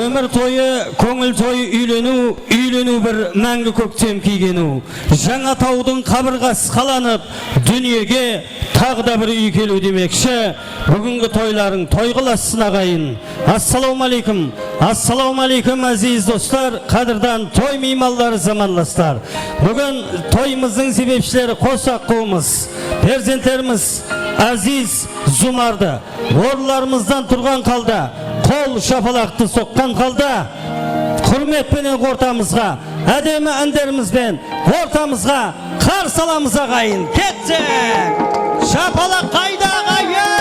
Ömür toyu, көңіл toyu үйлену bir мәңгі көктем кигену. Жаңа таудың қабырғасы қаланып, дүниеге тағы да бір үй келу демекші. Бүгінгі тойларың той қыласын ағайын. Ассаламу алейкум әзиз достар, қадырдан той меймандары заманластар. Бүгін тойымыздың себепшілері қосақ қуымыз, перзенттеріміз Әзиз Зумарды, орларымыздан тұрған қалда, қол шапалақты соққан қалда, құрметпенен ортамызға, әдемі әндерімізбен ортамызға қарсы аламыз ағайын. Кеттік! Шапалақ қайда ағайын?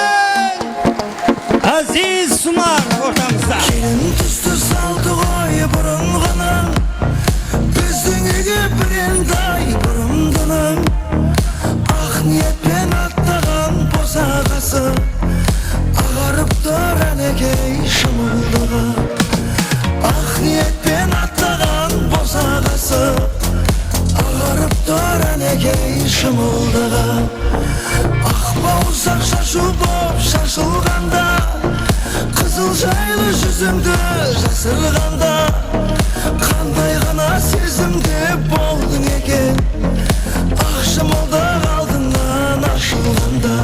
Әзиз Зумар ортамызда. Келін түсті салды ғой бұрынғының, біздің үйге бірендай бұрындының. Ақ ниетпен аттаған босағасы, ағарып тұр әнекей шымылдығы. Ақ ниетпен аттаған босағасы, ағарып тұр әнекей шымылдығы. Ақ бауырсақ шашу боп шашылғанда, қызыл жайлы жүзіңді жасырғанда, қандай ғана сезімде болдың екен, ақ шымылдық алдыңнан ашылғанда.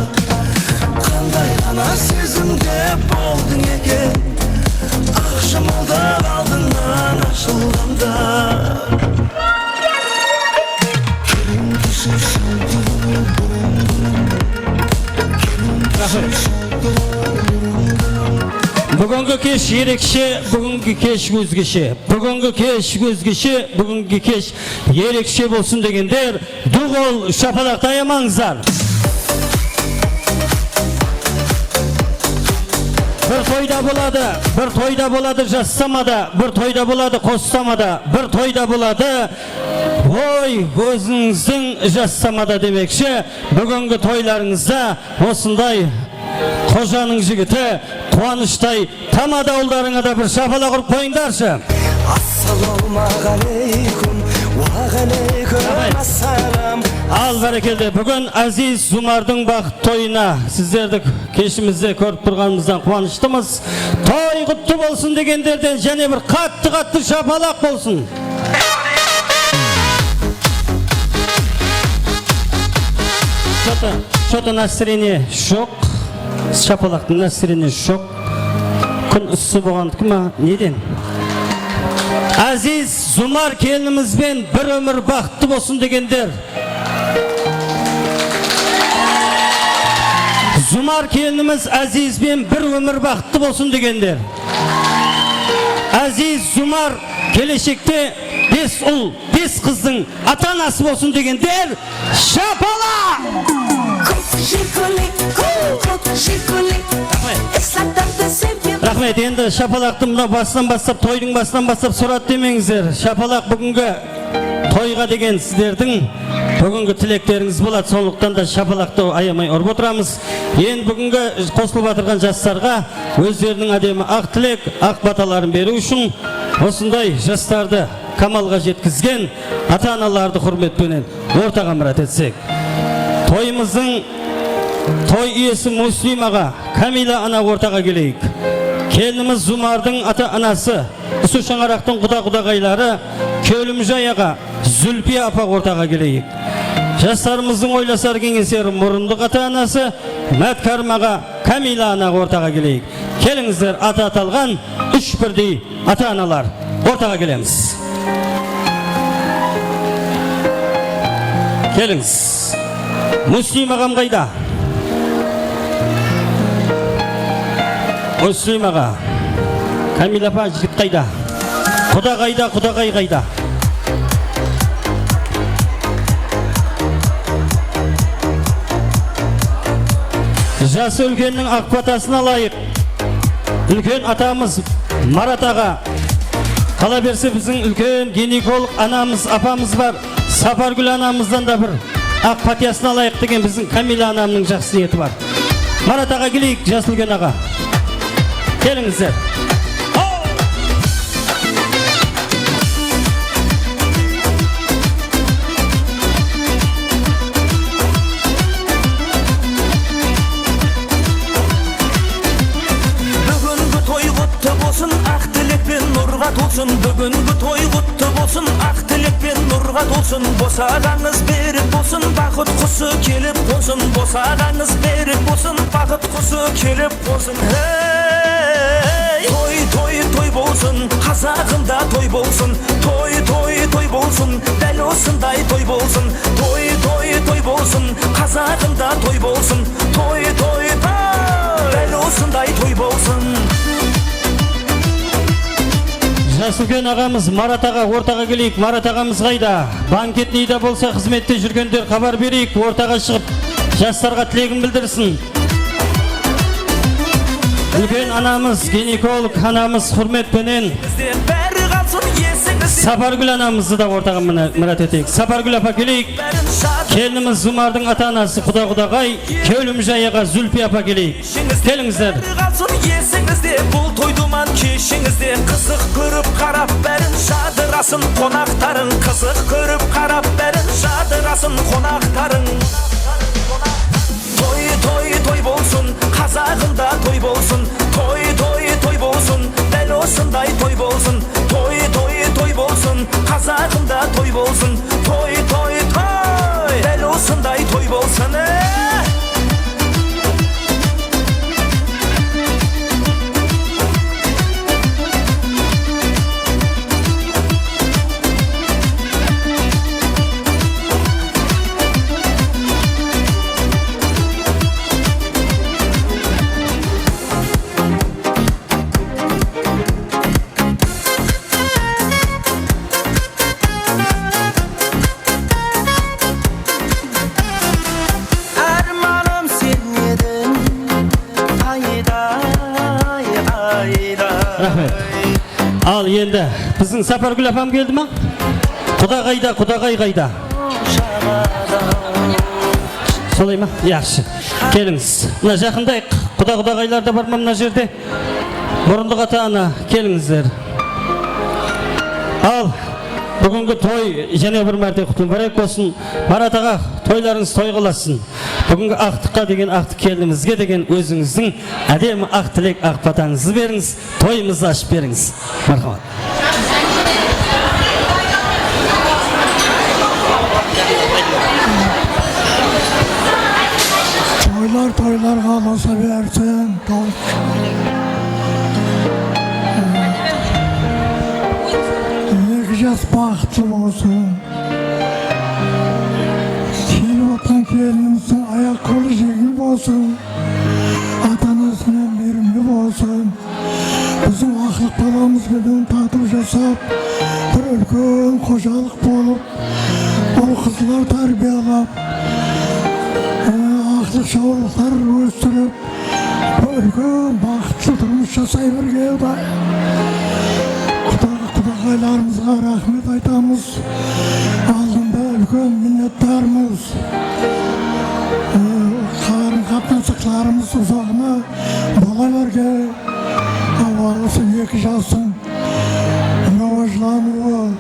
Қандай ғана сезімде болдың екен, ақ шымылдық алдыңнан ашылғанда. Бүгінгі кеш ерекше, бүгінгі кеш өзгеше. Бүгінгі кеш өзгеше, бүгінгі кеш ерекше болсын дегендер, дуғол шапалақтай амаңыздар. Bir toyda болады жассамада, bir toyda болады қоссамада, bir toyda болады ой өзіңіздің жассамада демекші. Бүгінгі тойларыңызда осындай қожаның жігіті қуаныштай тамада ұлдарыңа да бір шапалақ ұрып қойыңдаршы. Ассалаумағалейкум, уағалейкум ассалам. Ал бәрекелді, бүгін Әзиз Зумардың бақыт тойына сіздерді кешімізде көріп тұрғанымыздан қуаныштымыз. Той құтты болсын дегендерден және бір қатты шапалақ болсын. Что-то настроение жоқ, шапалақтың настроение жоқ. Күн үсі болғандық ма, неден? Әзиз Зумар келінімізбен бір өмір бақытты болсын дегендер. Зумар келініміз Әзизбен бір өмір бақытты болсын дегендер. Әзиз Зумар келешекте 5 ұл, 5 қыздың ата-анасы болсын дегендер. Шапала! Рахмет, енді шапалақты мұна тойдың басынан бастап сұрат демеңіздер. Шапалақ бүгінгі тойға деген сіздердің бүгінгі тілектеріңіз болады, сондықтан да шапалақты аямай ұрып отырамыз. Енді бүгінгі қосылып отырған жастарға өздерінің әдемі ақ тілек, ақ баталарын беру үшін осындай жастарды камалға жеткізген ата-аналарды құрметпенен ортаға мұрат етсек. Тойымыздың той иесі Муслимаға, Камила ана ортаға келейік. Келініміз Зумардың ата-анасы, Үсі Шаңарақтың құда-құдағайлары, Келімжаяға, Зүлпия апа ортаға келейік. Жастарымыздың ойласар кеңесері Мұрындық ата-анасы, Мәткармаға, Камила ана ортаға келейік. Келіңіздер, аты аталған 3 бірдей ата-аналар ортаға келеміз. Келіңіз. Муслим ағам қайда? Муслим аға. Камила апа жігіт қайда? Құдағай қайда? Жасы үлкеннің ақпатасына лайық. Үлкен атамыз Марат аға. Қала берсе біздің үлкен гинеколог анамыз, апамыз бар. Сапаргүл анамыздан да бір ақ патиясын алайық деген біздің Камила анамның жақсы ниеті бар. Марат аға келейік, Жасылген аға. Келіңіздер. Бүгінгі той құтты болсын, ақ тілекпен нұрға толсын. Бүгінгі той құтты болсын, ақ тілекпен нұрға толсын. Босағаңыз берік болсын, бақыт құсы келіп қонсын. Босағаңыз берік болсын, бақыт құсы келіп қонсын. Той, той, той болсын, қазағымда той болсын. Той, той, той болсын, дәл осындай той болсын. Той, той, той болсын, қазағымда той болсын. Той, той, той, дәл осындай той болсын. Жасылген ағамыз Марат аға ортаға келейік. Марат ағамыз қайда? Банкетнейде болса қызметте жүргендер хабар берейік. Ортаға шығып жастарға тілегін білдірсін. Үлкен анамыз, гинеколог анамыз құрметпенен Сапаргүл анамызды да ортаға мұрат етейік. Сапаргүл апа келейік. Келініміз Зумардың ата-анасы Құда-Құдағай, Көлімжай аға Зүлпи апа келейік. Келіңіздер. Бұл тойдуман кешіңізде қызық көріп қарап бәрін жадырасын қонақтарын. Қызық көріп қарап бәрін жадырасын қонақтарын. Той, той, той болсын, қазағымда той болсын. Той, той, той болсын, дәл осындай той болсын. Той, той, той болсын, қазағымда той болсын. Той, той, той, дәл осындай той болсын. Ал енді біздің Сапаргүл апам келді ма? Құдағайда, Құдағай қайда? Солай ма? Яқшы. Келіңіз. Мына жақындайық. Құдағайлар да бар ма мына жерде? Мұрындық ата-ана, келіңіздер. Ал бүгінгі той және бір мәрте құтын барайық болсын. Марат аға, тойларыңыз той қыласын. Бүгінгі ақтыққа деген ақтық келінімізге деген өзіңіздің әдемі ақ тілек ақ батаңызды беріңіз, тойымызды ашып беріңіз. Мархамат. Тойлар қаласа берсең, екі жас бақытты болсын. Келіп отқан келініміздің аяқ қолы жеңіл болсын, ата-анасымен мейірімді болсын. Біздің ақылық баламызбен тату жасап, бір үлкен қожалық болып, ол қызлар тәрбиелеп, ақылық жаулықтар өстіріп, үлкен бақытты тұрмыс жасай бірге. Құдағайларымызға рахмет айтамыз. Алдында үлкен миннеттарымыз. Қарым қатынастықтарымыз ұзағына бола берге. Осы екі жастың рауажлануы,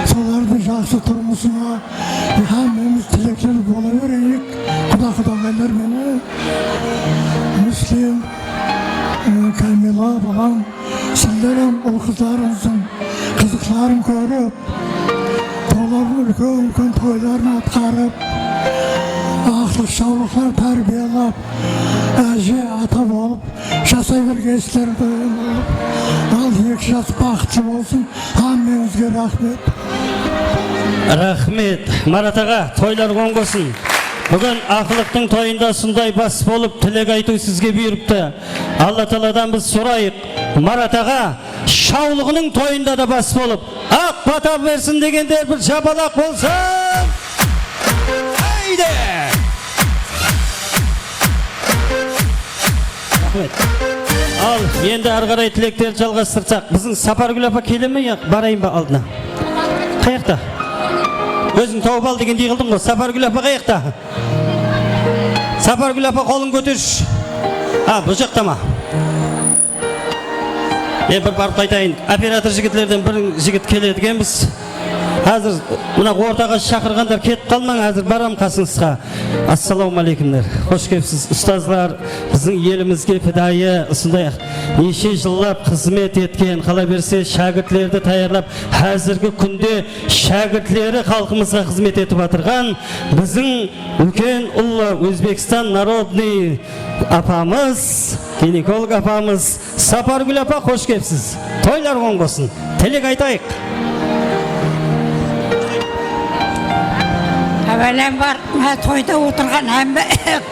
солардың жақсы тұрмысына әмеміз тілектер бола берейік. Құдағайлар мені Мүслим, Камила балам, сіздерім ұл қыздарымыздың қызықларын көріп, олардың үлкен тойларын атқарып, ақылық жаулықтар тәрбиелеп, әже ата болып, жасай бергенсіздерді болып, ал екі жас бақытты болсын. Әмеңізге рахмет. Рахмет. Марат аға, тойлар оң болсын. Бүгін ақылықтың тойында сондай бас болып тілек айту сізге бұйырыпты. Алла Тағаладан біз сұрайық. Марат аға, шаулығының тойында да бас болып, ақ бата берсін дегендер бір жапалақ болсын. Haydi! Ал, енді арғарай тілектерді жалғастырсақ, біздің Сапаргүл апа келе ме, барайын ба алдына? Қаяқта? Өзің тауып ал дегендей қылдың ғой. Сапаргүл апа қаяқта? Сапаргүл апа қолын көтерші. Бұл жақта ма? Бір барып қайтайын. Оператор жігітлерден бір жігіт келеді екенбіз. Қазір мына ортаға шақырғандар кетіп қалмаң, қазір барам қасыңызға. Ассалаумағалейкумдер. Қош келіпсіз. Ұстазлар, біздің елімізге фидайы, осындай неше жыллап қызмет еткен, қала берсе шәкіртлерді таярлап, қазіргі күнде шәкіртлері халқымызға қызмет етіп отырған біздің үлкен ұлы Өзбекстан народный апамыз, гинеколог апамыз Сапаргүл апа, қош келіпсіз. Тойлар оң болсын. Тілек айтайық. Әвәлен бар, тойда отырған әмбі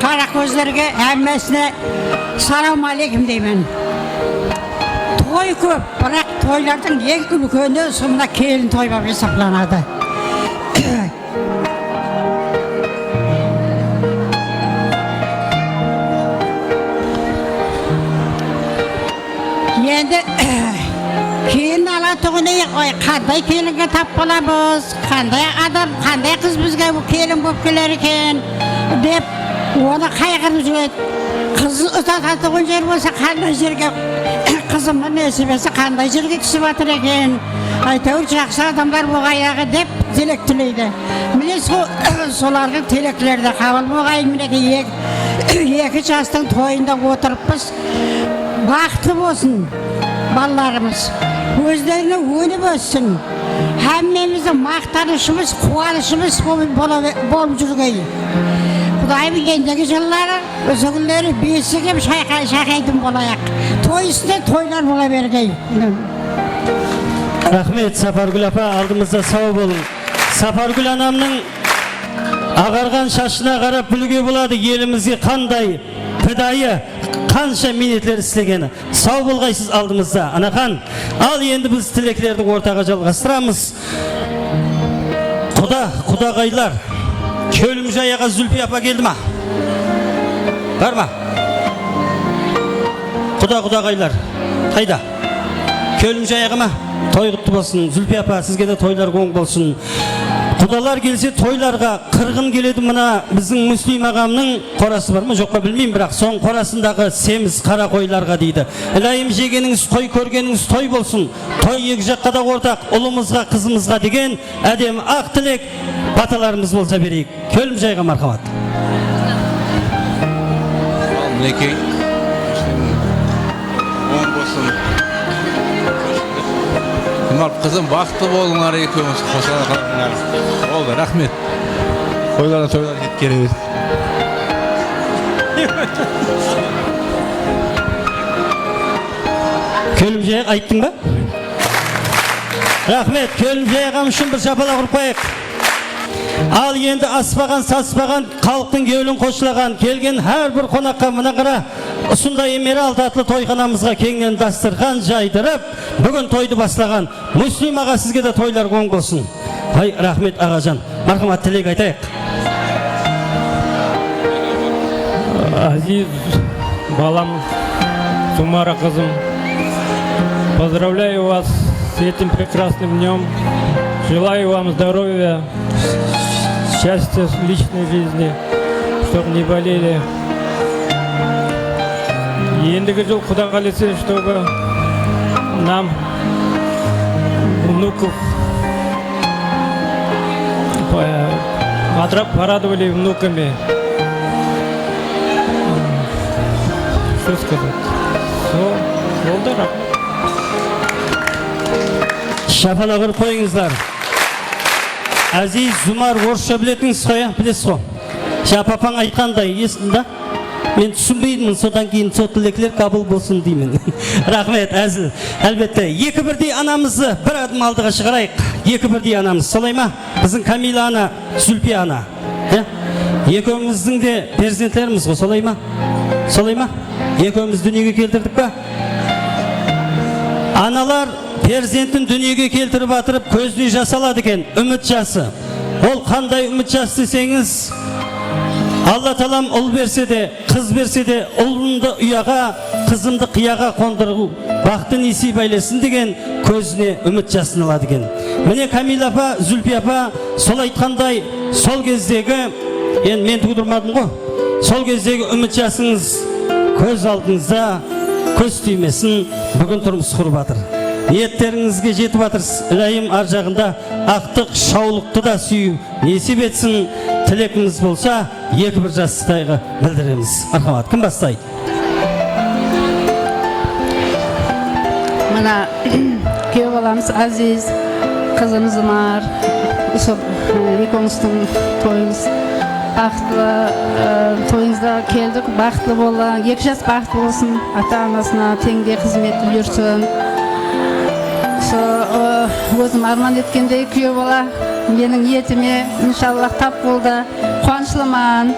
қара көздерге әммесіне салам алейкум деймін. Той көп, бірақ тойлардың ең үлкені сонда келін той болып есептелінеді. Енді кейін алатығыны қандай келінге тап боламыз, қандай адам, қандай қыз бізге келін болып келер екен деп оны қайғырып жүреді. Қыз ұтататығын жер болса, қандай жерге қызымның несібесі қандай жерге түсіп жатыр екен, әйтеуір жақсы адамдар болғаяғы деп тілек тілейді. Міне солардың тілектері де қабыл болғайын. Мінекей екі жастың тойында отырыппыз. Бақытты болсын балаларымыз, өздеріне өніп өссін, әммеміздің мақтанышымыз, қуанышымыз болып жүргей. Құдайым ендегі жыллары, үзігілері бесі кеп шайқайдың болайық. Той үстіне тойлар бола бергей. Рахмет, Сапаргүл апа, алдымызда сау болың. Сапаргүл анамның ағарған шашына қарап білуге болады елімізге қандай пидайы, қанша минетлер істегені. Сау болғайсыз алдымызда, анақан. Ал енді біз тілеклерді ортаға жалғастырамыз. Құдағайлар, көлім жаяға Зүлпи апа келді ма? Бар ма? Құдағайлар, қайда? Көлім жаяға ма? Той құтты болсын. Зүлпи апа, сізге де тойлар оң болсын. Құдалар келсе тойларға қырғын келеді. Мына біздің Мүслим ағамның қорасы бар ма? Жоққа білмеймін, бірақ соң қорасындағы семіз қара қойларға дейді. Ілайым жегеніңіз, қой көргеніңіз той болсын. Той екі жаққа да ортақ, ұлымызға, қызымызға деген әдем ақ тілек баталарымыз болса берейік. Көлім жайға мархамат. Мінекей, оң болсын. Қызым, бақытты болыңар екеуміз қосылар қалыңар. Болды, рахмет. Тойлар жет керемет. Көлім жайық айттың ба? Рахмет, көлім жайығам үшін бір шапалақ ұрып қойық. Ал енді аспаған, саспаған, халықтың кеуілін қосылаған, келген әр бір қонаққа мына қара ұсындай емерал татлы тойханамызға кеңнен дастырхан жайдырып, бүгін тойды бастаған Мүслим аға, сізге де тойлар оң болсын. Рахмет ағажан. Мархамат, тілек айтайық. Азиз балам, Сумара қызым, поздравляю вас с этим прекрасным днем. Желаю вам здоровья, счастья в личной жизни, чтобы не болели. Ендігі жыл Құда қаласа, чтобы нам, внуков, порадовали внуками. Что сказать? Все, болдыр. Шапалақ ұрып қойыңыздар. Азиз Зумар, орысша білетіңіз қой, білесіз ғой. Шапапаң айтқандай, есін да? Мен түсінбеймін, содан кейін сол тілеклер қабыл болсын деймін. Рахмет, әзіл. Әлбетте, екі бірдей анамызды бір адым алдыға шығарайық. Екі бірдей анамыз, солай ма? Біздің Камила ана, Зүлпи ана. Екеуміздің де перзентлеріміз ғой, солай ма? Солай ма? Екеуміз дүниеге келтірдік па? Аналар перзентін дүниеге келтіріп атырып, көзіне жас алады екен, үміт жасы. Ол қандай үміт жасы десеңіз, Алла Талам ұл берсе де, қыз берсе де, ұлынды ұяға қызымды қияға қондыру бақыты несіп айласын деген көзіне үміт жасын алады екен. Міне Камила апа, Зүлпия апа сол айтқандай, сол кездегі, енді мен тудырмадым ғой, сол кездегі үміт жасыңыз көз алдыңызда көз түймесін бүгін тұрмыс құрып жатыр. Ниеттеріңізге жетіп жатыр. Ілайым ар жағында ақтық шаулықты да сүйу несіп етсін. Тілекіңіз болса, екі бір жастайға білдіреміз. Мархамат, кім бастайды? Мына күйеу баламыз Азиз, қызымыз Ұмар, екеуміздің тойымыз бақытлы, тойыңызда келдік, бақытлы болы, 2 жас бақытлы болсын, ата-анасына теңдей қызмет бұйырсын. Өзім арман еткендей күйеу бала менің ниетіме иншаллах тап болды. Қуаныштымын.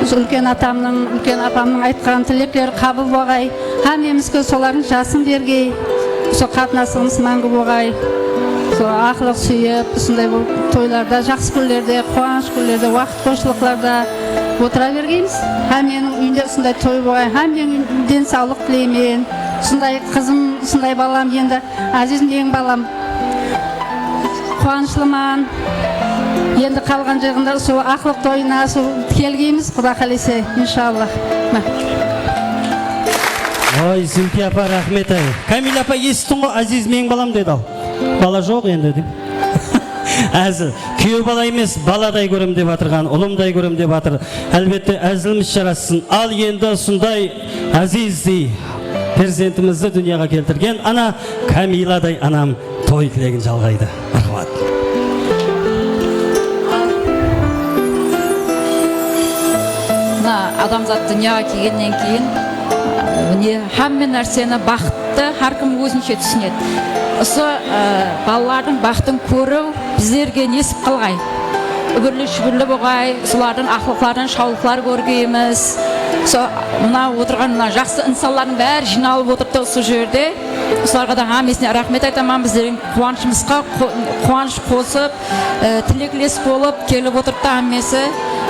Үлкен атамның, үлкен апамның айтқан тілектері қабыл болғай. Hamemizге солардың жасын бергей. Сол қатынасымыз мәңгі болғай. Сол ақылық сүйіп, сондай тойларда, жақсы күндерде, қуаныш күндерде, уақыт қошылықларда отыра бергейміз. Менің үйінде сондай той болғай. Менің денсаулық тілеймін. Сондай қызым, сондай балам енді, Азизім деген балам. Қуанышлыман. Енді қалған жағында сол ақылық тойына сол келгейміз, Құда қаласа, иншаллах. Ой, Зүлпия апа, рахмет ай. Камила апа, естің ғой, Азиз менің балам деді ал. Бала жоқ енді деп. Әзіл, күйеу бала емес, баладай көрем деп атырған, ұлымдай көрем деп атыр. Әлбетте әзіліміз жарасын. Ал енді сондай Азиздей перзентімізді дүнияға келтірген ана Камиладай анам той тілегін жалғайды. Рахмат. Мына адамзат дүнияға келгеннен кейін һәмме нәрсені бақытты әркім өзінше түсінеді. Осы балалардың бақытын көру біздерге несіп қалғай. Үбірлі-шүбірлі болғай, солардың ақылықтарын, шаулықтар көргейміз. Мына отырған жақсы инсанлардың бәрі жиналып отырды осы жерде. Соларға да hamesine рахмет айтамын. Біздердің қуанышымызға қуаныш қосып, тілектес болып келіп отырды hamesi.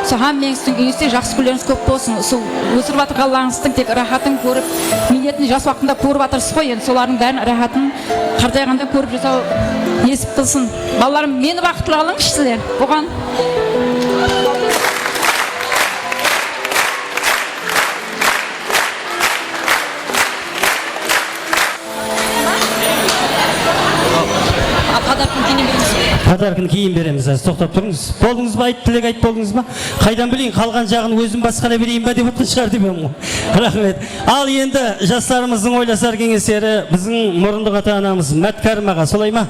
Hammenizдің үйіңізде жақсы күндеріңіз көп болсын. Өсіріп жатырғандарыңыздың тек рахатын көріп, минетін жас уақытында көріп жатырсыз ғой. Енді солардың бәрін рахатын қартайғанда көріп жасау несіп қылсын. Балаларым, мені бақытлы қылыңызшы сіздер. Бұған Подаркын кейін береміз. Тоқтап тұрыңыз. Болдыңыз ба? Тілек айт болдыңыз ба? Қайдан білейін, қалған жағын өзім басқара берейін ба деп отқан шығар деп едім ғой. Рахмет. Ал енді жастарымыздың ойласар кеңестері біздің мұрындық ата-анамыз Мәткәрім аға, солай ма?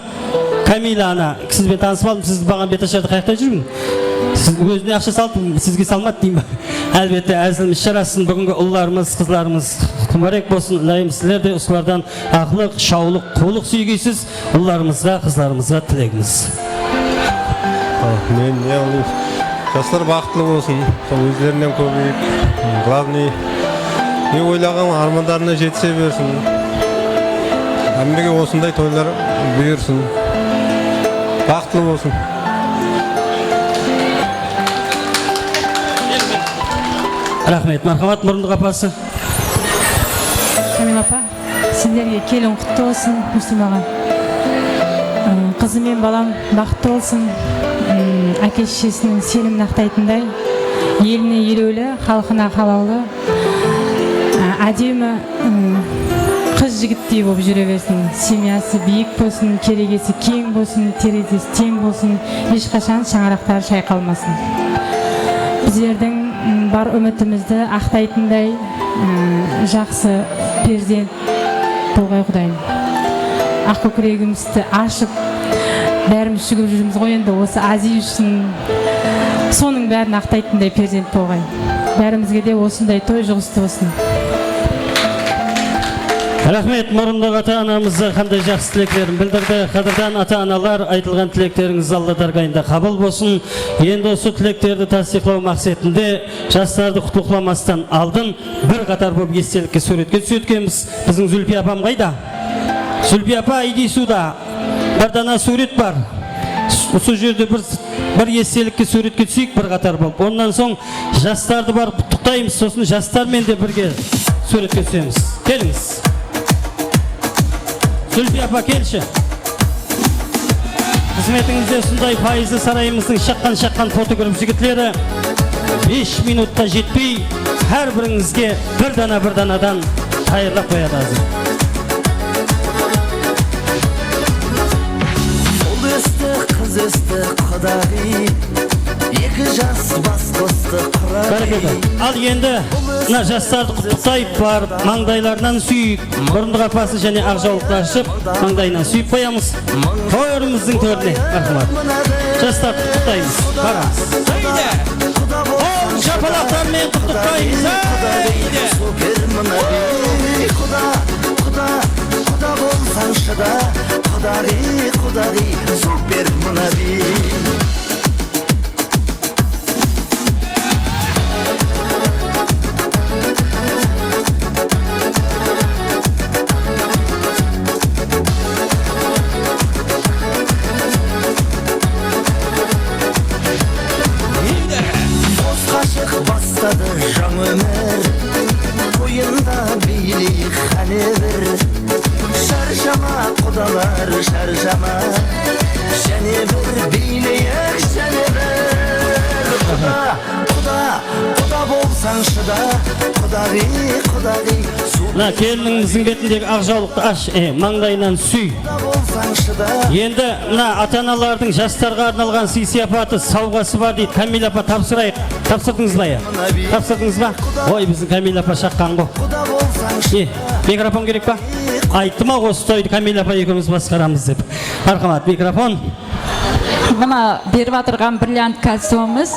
Камила ана, сізбен танысып алдым, сіз баған бет ашарды қаяқта жүрмін? Сіз өзіне ақша салды, сізге салмады деймін ба? Әлбетте әзіліміз жарасын, бүгінгі ұлларымыз, қызларымыз құмарек болсын. Ілайым сіздер де осылардан ақылық, шаулық, қулық сүйгейсіз ұлларымызға, қызларымызға тілегіміз. Мен не олайым, жастар бақытлы болсын, өздерінен көбейіп, главный не ойлаған армандарына жетсе берсін. Әмбеге осындай тойлар бұйырсын, бақытлы болсын. Рахмет, мархамат, мұрындық апасы. Камила апа, сендерге келін құтты болсын, Мүслим аға. Қызы мен балам бақытты болсын, әке-шешесінің сенімін ақтайтындай, еліне елеулі, халқына қалаулы, әдемі қыз жігіттей болып жүре берсін. Семьясы биік болсын, керегесі кең болсын, терезесі тең болсын, ешқашан шаңырақтары шайқалмасын. Біздердің бар үмітімізді ақтайтындай жақсы перзент болғай Құдайым. Ақкөкірегімізді ашып, бәріміз жүгіп жүрміз ғой енді, осы Азиз үшін соның бәрін ақтайтындай перзент болғай. Бәрімізге де осындай той жұғысты болсын. Рахмет, мұрындық ата-анамызға қандай жақсы тілектерін білдірді. Қадырдан ата-аналар, айтылған тілектеріңіз Алла даргайында қабыл болсын. Енді осы тілектерді тасдиқлау мақсатында жастарды құтылқыламастан алдын бір қатар болып естелікке суретке түсеткенбіз. Біздің Зүлпия апам қайда? Зүлпия апа, иди сюда. Бір дана сурет бар. Осы жерде бір естелікке суретке түсейік бір қатар болып. Ондан соң жастарды барып құттықтаймыз, сосын жастармен де бірге суретке түсеміз. Келіңіз. Зүлфия апа келші. Қызметіңізде сондай пайызы сарайымыздың шаққан фотограф жігітлері 5 минутта жетпей, әр біріңізге бір данадан қайырлап қояды азыр. Ол өсті, қыз өсті, құдағи, екі жас бас қосты Бәрекелді. Ал енді мына жастарды құттықтайып барып, маңдайларынан сүйіп, бұрындық апасы және ақжаулықты ашып, маңдайынан сүйіп қоямыз. Тойырымыздың төріне, рахмат. Жастарды құттықтаймыз. Барамыз. Ол шапалақтармен құттықтаймыз. Құда болсаңшы да, құдағи, супер мұнаби. Бастады жаң өмір, ойында билей қанебір. Шаршама құдалар, шаршама, және бір билейік, және бір. Құда болсаңшы да, құдағи, Мына келініңіздің бетіндегі ақжаулықты аш, маңдайынан сүй. Енді мына ата-аналардың жастарға арналған сый-сияпаты, сауғасы бар дейді. Камила апа тапсырайық. Тапсырдыңыз ба? Тапсырдыңыз ба? Ой, біздің Камила апа шаққан ғой. Микрофон керек па? Айтты ма осы тойды Камила апа екеуміз басқарамыз деп. Мархамат, микрофон. Мына беріп атырған бриллиант кольцомыз.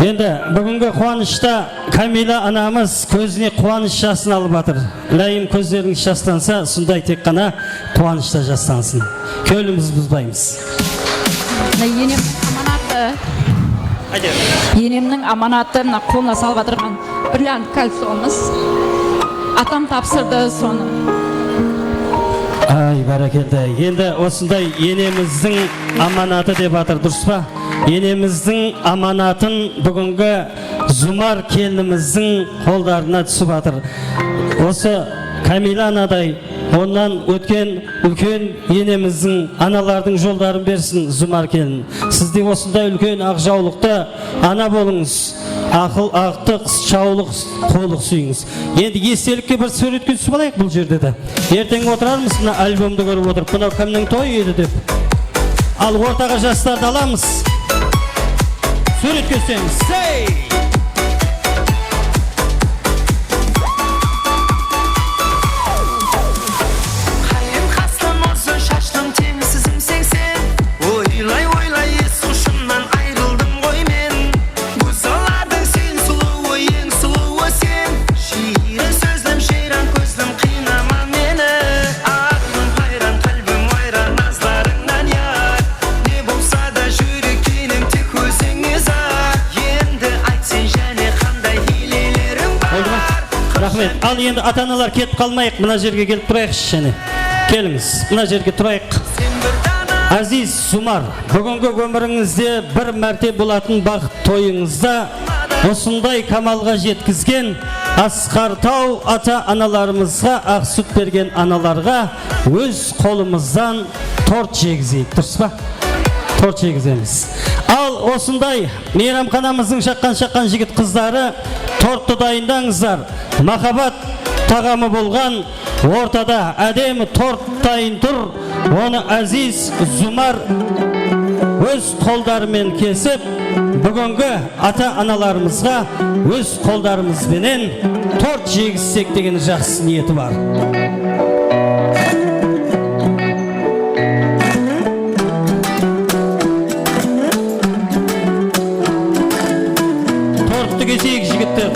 Енді бүгінгі қуанышта Камила анамыз көзіне қуаныш жасын алып атыр. Лайым көздеріңіз жастанса, сондай тек қана қуанышта жастансын. Көліміз бұзбаймыз. Енемнің аманаты мына қолына салып атырған бриллиант кольцомыз. Атам тапсырды соны. Ай, бәрекелді. Енді осындай енеміздің аманаты деп атыр, дұрыс па? Енеміздің аманатын бүгінгі Зумар келініміздің қолдарына түсіп атыр. Осы Камила анадай, оннан өткен үлкен енеміздің аналардың жолдарын берсін Зумар келін. Сізде осындай үлкен ақжаулықты ана болыңыз. Ақыл, ақтық, шаулық, қолық сүйіңіз. Енді естелікке бір суретке түсіп алайық бұл жерде де. Ертең отырармыз, мына альбомды көріп отырып, бұна кімнің тойы еді деп. Ал ортаға жастарды аламыз. Суретке түсеміз. Қайын қастым осы шаштың теңсізім сеңсен. Ойлай ес құшымнан айрылдым ғой мен. Көзаладың сен сұлуы, ең сұлуы сен. Шиірі сөзлім, шейран көзлім, қинама мені. Ақлым қайран, қалбым ойран, назларыңнан яр. Не болса да жүрекенім тек өзіңіз ақ. Енді айт сен және қандай хилелерің бар. Рахмет. Ал енді ата-аналар кетіп қалмайық, мына жерге келіп тұрайықшы және. Келіңіз, мына жерге тұрайық. Азиз Зумар, бүгінгі өміріңізде бір мәрте болатын бақыт тойыңызда осындай камалға жеткізген Асқартау ата-аналарымызға ақ сүт берген аналарға өз қолымыздан торт жегізейік, дұрыс па? Торт жегіземіз. Ал осындай мейрамханамыздың шаққан жігіт қыздары тортты дайындаңыздар. Махаббат тағамы болған ортада әдемі торт дайын тұр. Оны Азиз Зумар өз қолдарымен кесіп, бүгінгі ата-аналарымызға өз қолдарымызбенен торт жегізсек деген жақсы ниеті бар. Тортты кесейік жігіттер,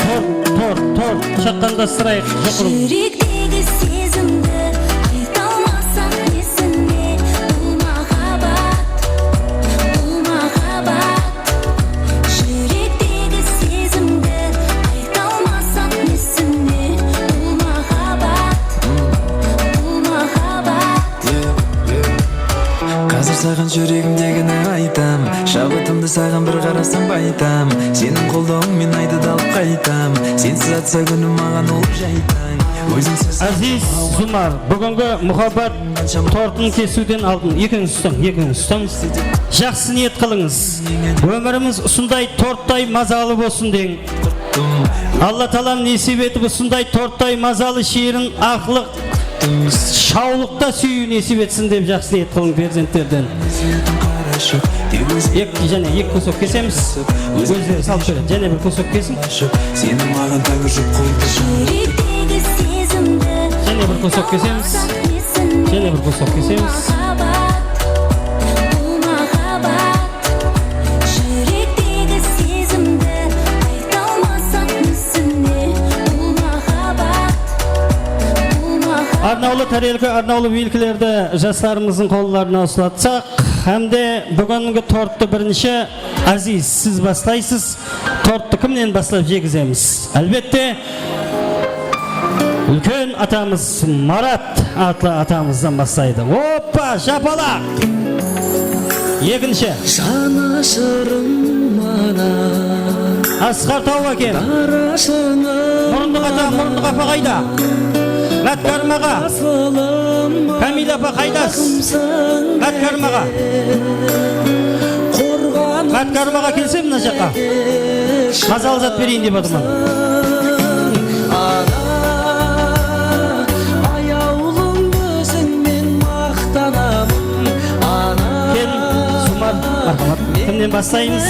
торт, шаққандастырайық, жұқырым. Жүректегі сезімді айта алмасам несіне, бұл махаббат. Жүректегі сезімді айта алмасам несіне, бұл махаббат. Қазір саған жүрегімдегіні айтам, шабытымды саған бір қарасам байтам. Сенің қолдауыңмен айды да алып қайтам, сенсіз атса күнім маған ол жайтаң. Aziz Zumar, бүгінгі мұхаббат тортын кесуден алдын екіңіз ұстаңыз. Жақсы ниет қылыңыз. Өміріміз ұсындай торттай мазалы болсын дең. Алла Тағалам несіп етіп ұсындай торттай мазалы шиырын ақылық, шаулықта сүю несіп етсін деп жақсы ниет қылың перзенттерден. Екі көсок кесеміз. Өздері салып береді. Және бір көсок кесім. Сенің маған таңы жоқ қойды. Жүректегі сезімді Және бір көсок кесеміз. Және бір көсок кесеміз. бұл махаббат. Жүректегі сезімді айталмасақ несіне, бұл махаббат. Арнаулы тәрелгі, арнаулы белгілерді жастарымыздың қолдарына ұсынатсақ, әмде бүгінгі тортты бірінші Азиз, сіз бастайсыз. Тортты кімнен бастап жегіземіз? Әлбетте, үлкен атамыз Марат атлы атамыздан бастайды. Опа, жапалақ! Екінші. Жанашырым мана Асқар Тауға кел. Мұрындық ата, мұрындық апа қайда? Мәткармаға. Камил апа қайдасыз? Мәткармаға. Мәткармаға келсем мына жаққа. Мазалы зат берейін деп отырмын. Аяулым өзіңмен мақтанамын. Кел, Зумар, мархамат. Кімнен бастаймыз?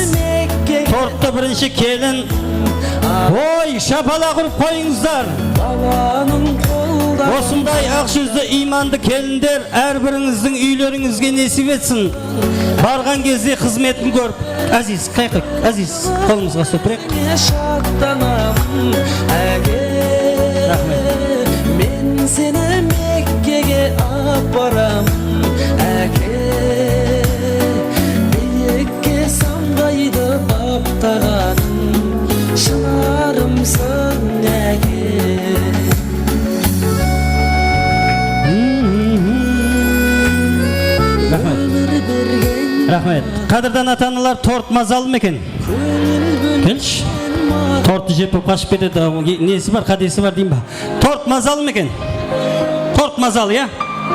Тортты бірінші келін. Ой, шапалақ ұрып қойыңыздар. Осындай ақ жүзді иманды келіндер әрбіріңіздің үйлеріңізге несіп етсін. Барған кезде қызметін көріп. Азиз, қайқық, Азиз, қолымызға сөтірек. Рахмет. Мен сені Меккеге апарамын, әке. Биікке самғайды баптағаным, шынарымсың әке. Рахмет. Қадырдан ата-аналар, торт мазалы ма екен? Келші. Тортты жеп қашып кетеді. Несі бар, қадесі бар деймін ба? Торт мазалы ма екен? Торт мазалы, я?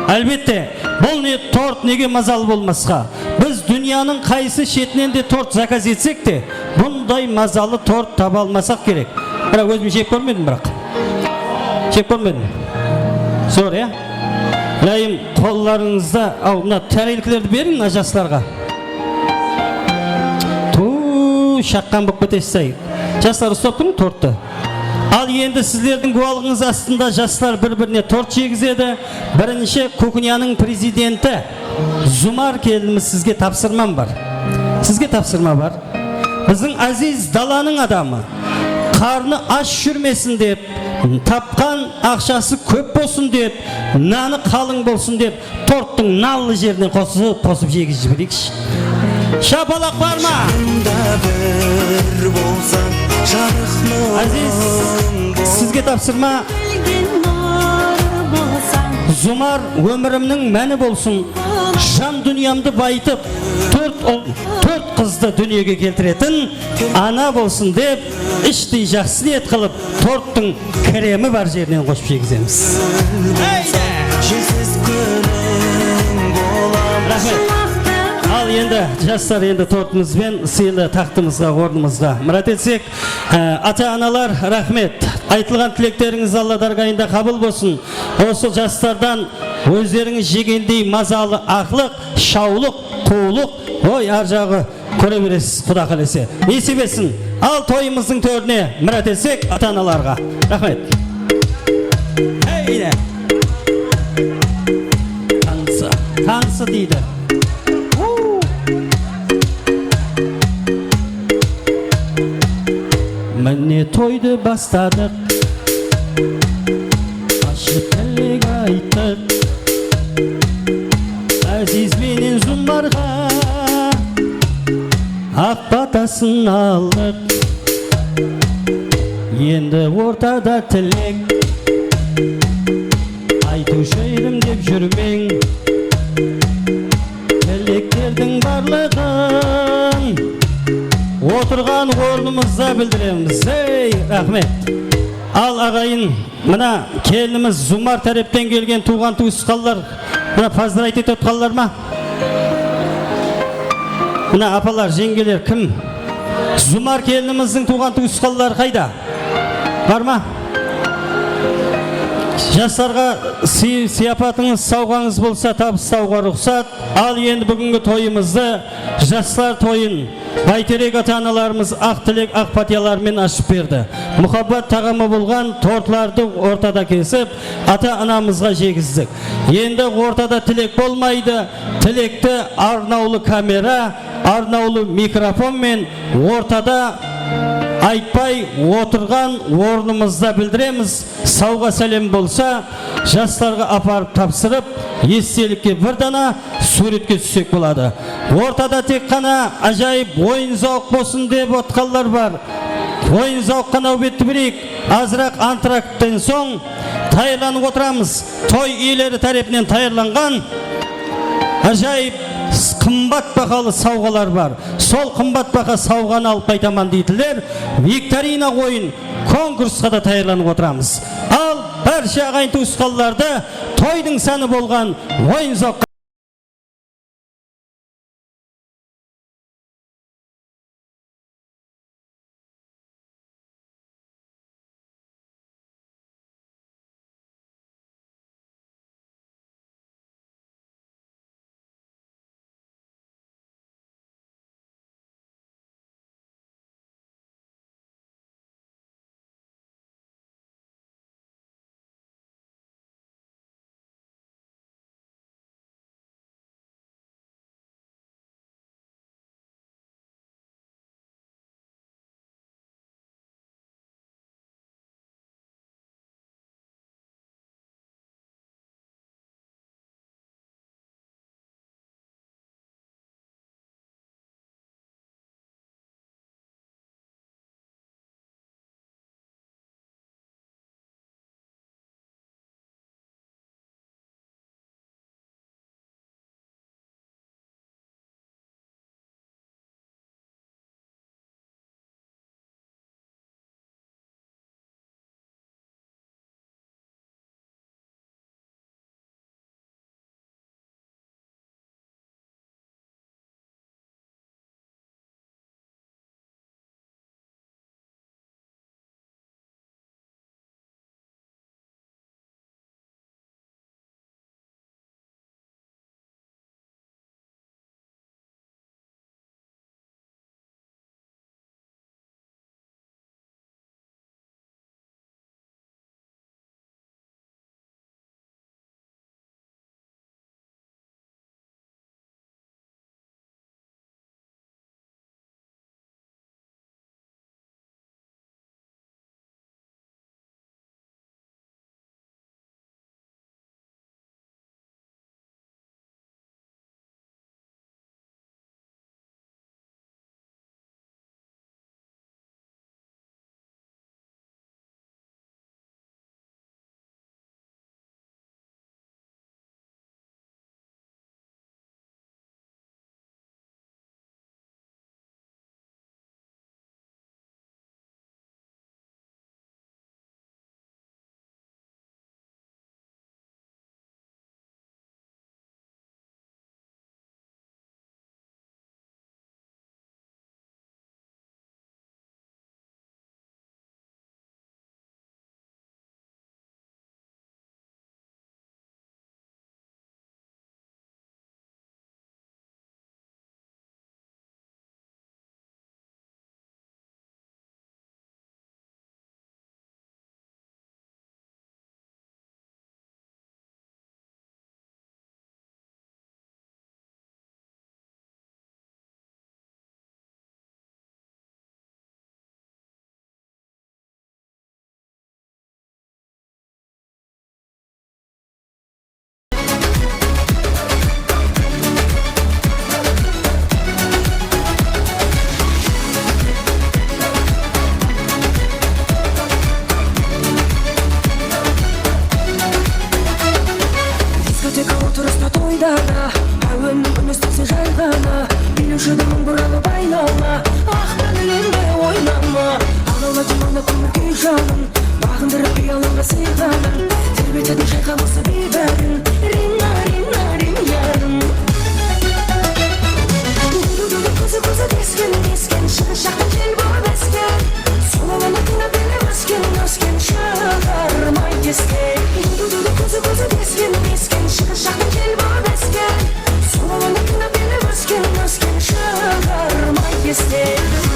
Әлбетте, бұл не торт неге мазалы болмасқа? Біз дүнияның қайсы шетінен де торт заказ етсек те, бұндай мазалы торт таба алмасақ керек. Бірақ өзім жеп көрмедім бірақ. Жеп көрмедім. Зор, я? Лайым қолларыңызда, мына тәрелкілерді берің мына жастарға. Шаққан болып кетесіз. Жастар ұстап тұрмын тортты. Ал енді сіздердің куәлігіңіз астында жастар бір-біріне торт жегізеді. Бірінші Кукняның президенті Зумар келініміз сізге тапсырмам бар. Сізге тапсырма бар. Біздің Азиз даланың адамы. Қарны аш жүрмесін деп, тапқан ақшасы көп болсын деп, наны қалың болсын деп, торттың наллы жеріне қосып жегіз жіберейікші. Шапалақ бар ма? Азиз, сізге тапсырма. Зумар өмірімнің мәні болсын. Жан дүниямды байытып, төрт қызды дүниеге келтіретін ана болсын деп, іштей жақсы ниет қылып, торттың кремі бар жерінен қосып жегіземіз. Рахмет. Ал енді жастар енді тортымызбен сыйлы тақтымызға, орнымызға мұрат етсек, ата-аналар рахмет. Айтылған тілектеріңіз Алла даргайында қабыл болсын. Осы жастардан өздеріңіз жегендей мазалы ақлық, шаулық, қулық, ой ар жағы көре бересіз Құда қаласа. Несіп етсін. Ал тойымыздың төріне мұрат етсек ата-аналарға. Рахмет. Танысы дейді. Міне тойды бастадық, ашып тілек айттық, Азиз менен Зумарға ақ батасын алдық. Енді ортада тілек айтушы едім деп жүрмең, құттықтауымызды білдіреміз. Рахмет. Ал ағайын, мына келініміз Зумар тараптан келген туған туысқандар, мына поздравить етіп қалар ма? Мына апалар, жеңгелер кім? Зумар келініміздің туған туысқандар қайда? Бар ма? Жастарға сияпатыңыз, сауғаңыз болса табыстауға рұқсат. Ал енді бүгінгі тойымызды, жастар тойын бәйтерек ата-аналарымыз ақ тілек, ақ патиялармен ашып берді. Мұхаббат тағамы болған тортларды ортада кесіп, ата-анамызға жегіздік. Енді ортада тілек болмайды, тілекті арнаулы камера, арнаулы микрофон мен ортада айтпай отырған орнымызда білдіреміз. Сауға сәлем болса, жастарға апарып тапсырып, естелікке бір дана суретке түссек болады. Ортада тек қана ажайып ойын зауық болсын деп отқанлар бар. Ойын зауық қана өбетті бірейік. Азырақ антракттен соң тайырланып отырамыз. Той иелері тарапынан тайырланған ажайып қымбат бағалы сауғалар бар. Сол қымбат баға сауғаны алып қайтаман дейтілер. Викторина ойын конкурсқа да тайырланып отырамыз. Ал барша ағайын туысқанларды тойдың саны болған ойын зауыққа айдана әуеннің үні істесе жай ғана билеушінің бұралып айналма ақ мәңгіленбе ойнама жаным бағындырып ұялыңға сыйғаным тербетеді жайқап осы бейбәрін Рина, Рина, Рим ярым көзі дескен дескен шығыс жақтан жел болып ескен сол алаңда тыңдап бері өскен шығармай ескен көзі дескен дескен шығыс жақтан жел болып ескен сол алаңда тыңдап бері өскен шығармай ескен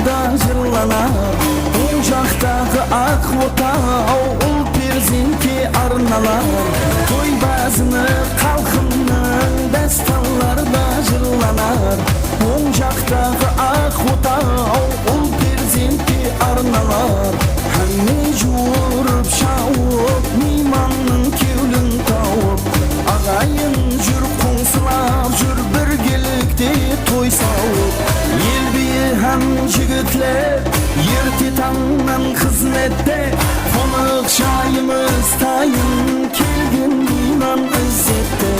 da jırlanar Oң жақтағы ақ отау ұл перзентке арналар Той бәзіні халқымның дастанларда жырланар Оң жақтағы ақ отау ұл перзентке арналар Әмме жуырып шауып мейманның кеулін тауып Ағайын жүр қоңсылап жүр біргелікте той сауып Ел биі һәм жігітлер ерте таңнан қызметте Қонақ жайымыз тайын келген мейман ізzetте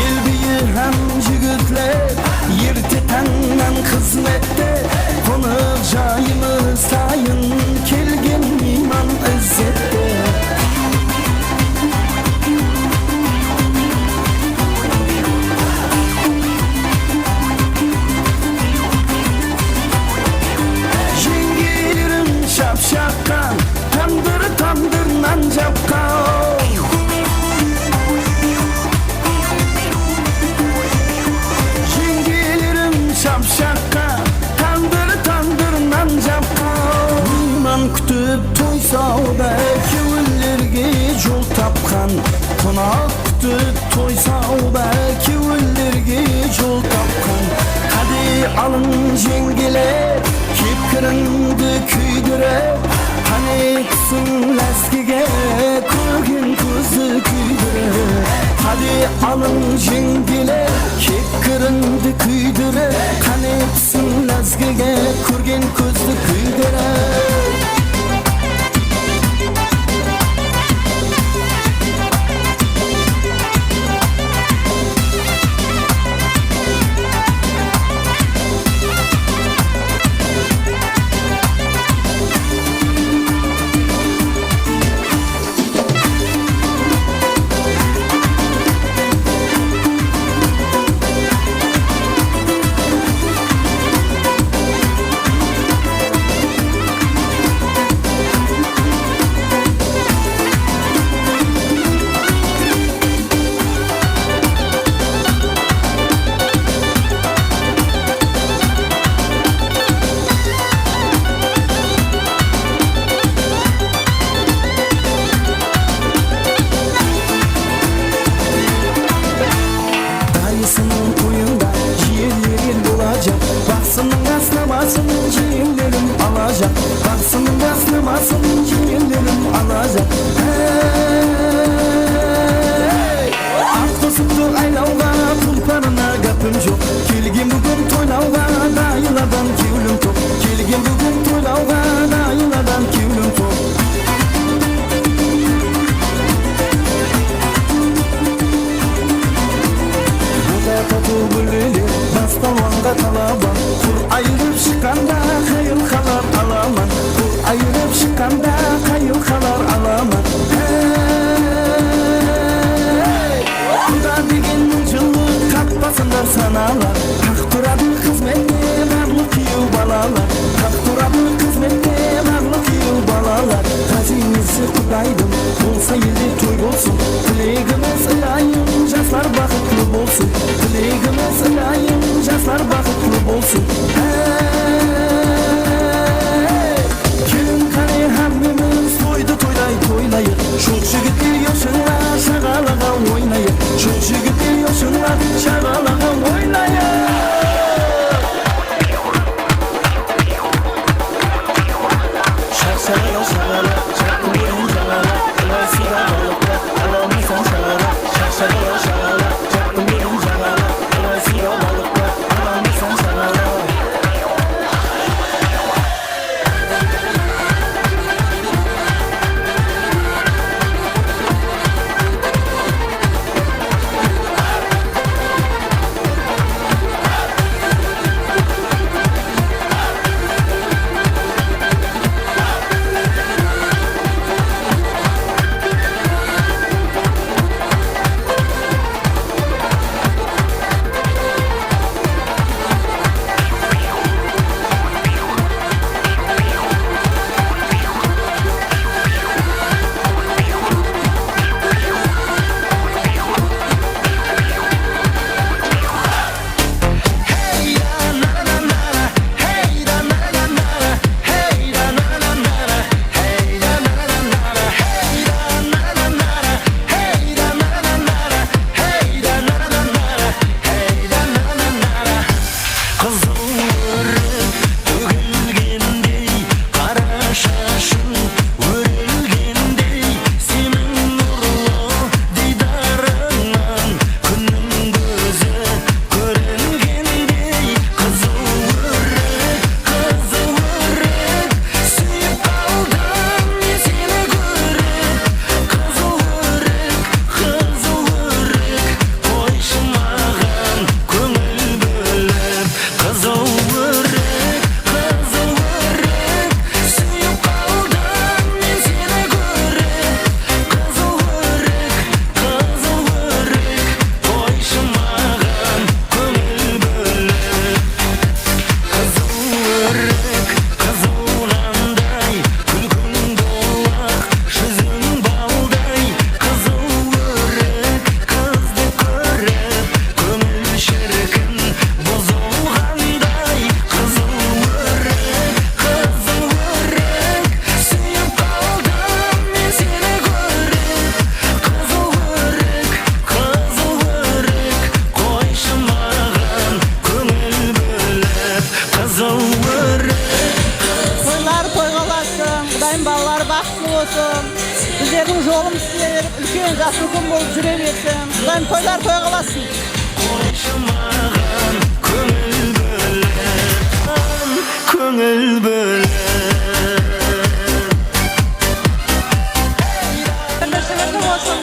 Ел биі һәм жігітлер ерте таңнан қызметте Қонақ жайымыз тайын келген мейман ізzetте Şapşakkan tandır nan japkan Jengelerim şapşakkan tandır nan japkan Meyman kütüp toy sauda kevullerge jol tapkan Konak kütüp toy sauda kevullerge jol tapkan Hadi alın jengeler Kepkirindi küydürep Haneksin laskige Ko'rgin ko'zi küydürep Hadi alın jengile Kepkirindi küydürep Haneksin laskige Ko'rgin ko'zi küydürep бақытты болсын. Біздердің жолымыз сіле беріп, үлкен жас үлкен болып жүре берсін. Құдайым тойлар той қаласын. Көңіл бөліп Бірлі болсын.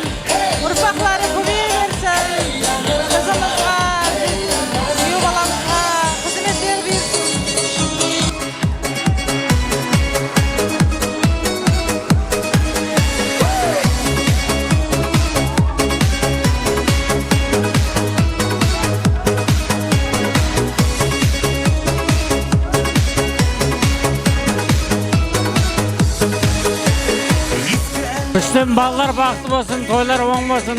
Ұрпақлары көбейе берсін. Қызымызға, сүйеу баламызға қызметтер берсін. Біздің балалар бақытты болсын, тойлар оң болсын.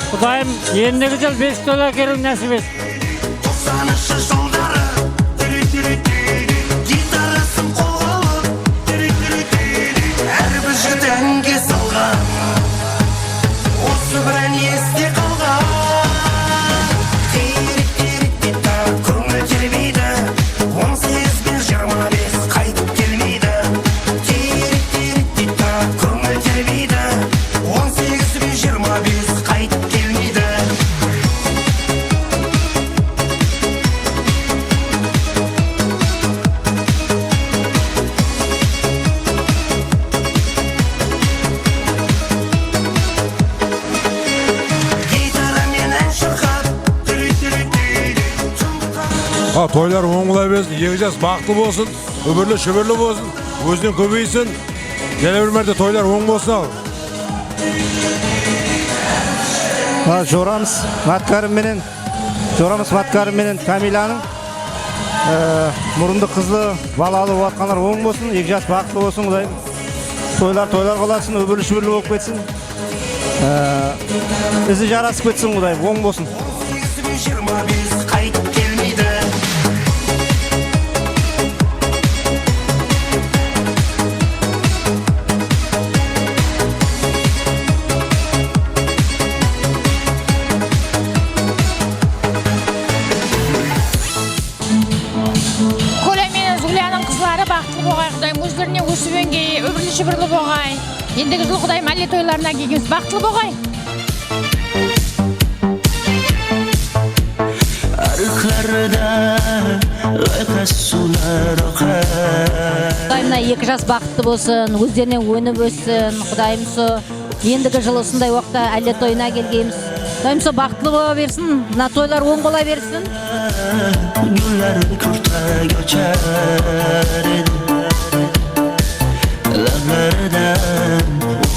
Құдайым ендігі жыл 5 тойлар келу нәсіп етсін. 90-шы жылдары гитарасын қолға алып әрбір жігіт әнге салған осы бір ән есте қалған тирек-тирек-тита көңіл тербейді 18 бен 25 қайтып келмейді тирек-тирек-тита көңіл тербейді 18 бен 25 қайтып келмейді Toylar оңғылай берсін, егі жас бақытты болсын, өбірлі шөбірлі болсын, өзінен көбейсін. Келе бір мәрте тойлар оң болсын ал. Жорамыз Маткарым менен Камиланың мұрынды қызлы балалы уатқанlar оң болсын, егі жас бақытты болсын, құдайым. Тойлар қаласын, өбірлі шөбірлі болып кетсін. Ізі жарасып кетсін, құдайым, оң болсын. 25 қайтып келмейді Коля мен Зулияның қызлары бақытты болғай, құдайым өздеріне өсіп-өнге, өбірлі шүбірлі болғай. Ендігі жыл құдайым әлі тойларына келгеніз бақытты болғай. Құдайымна 2 жас бақытты болсын, өздеріне өніп өссін. Құдайым со ендігі жыл осындай уақытта әлі тойына келгенбіз. Құдайым со бақытлы бола берсін, мына тойлар оң бола берсін. Güller kurta göçer Lağlardan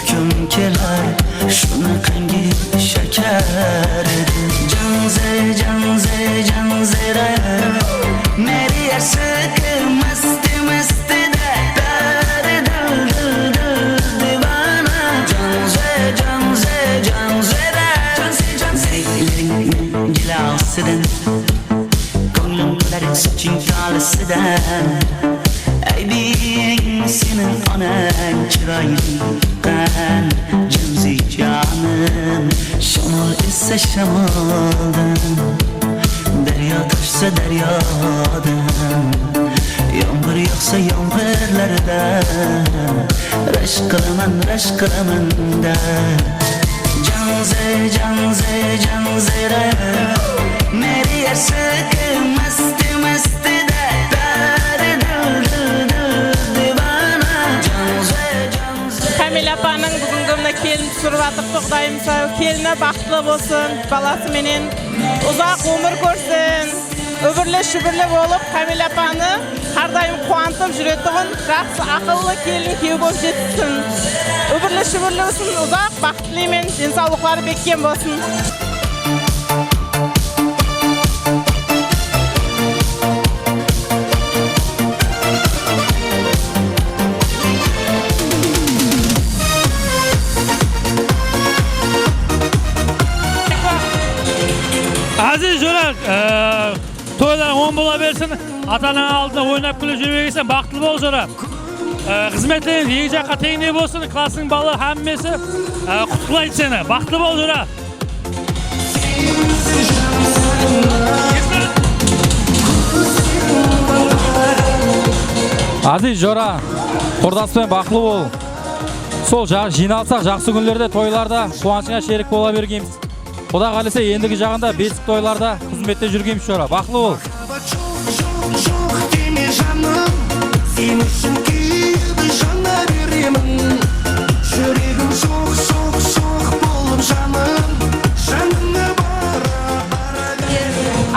hüküm keler Şunu kangi şeker Canzera Meri yaşıkı mıstı de Dar divana Canzera Ellerin cilasıdın Gönlümlerin saçın kalısıdan Aybin senin anan çırayından Canzi canım Şamol ise şamaldan Derya taşsa deryadan Yağmur yağsa yağmurlardan Raşk kılaman da Canzera Meri yaşıkı mıstı de divana Kamil apanın bugünkü mına kelin түсіріп атып тоқтаймыз. Келіні бақытты болсын, баласы менен ұзақ өмір көрсін. Өбірлі шүбірлі болып Камил апаны қардайым қуантып жүретұғын жақсы ақыллы келін кеу болып жетсін. Өбірлі шүбірлі болсын, ұзақ бақытлымен денсаулықтары беккен болсын. Aziz Jölal, toylar oң бола берсін, ата-анаң алдында ойнап күліп жүрмегесен бақытты бол жора. Қызметтерің екі жаққа теңдей болсын, классың балы әммесі құттықтайды сені. Бақытты бол жора. Aziz Jora, құрдаспен бақылы бол. Сол жиналсақ жақсы күндерде тойларда қуанышыңа шерік бола бергенбіз. Құда қаласа ендігі жағында бесік тойларда қызметте жүргенбіз шора. Бақылы бол. Жоқ деме жаным, сен үшін күйді жана беремін. Жүрегім соқ болып жаным, жаныңа бара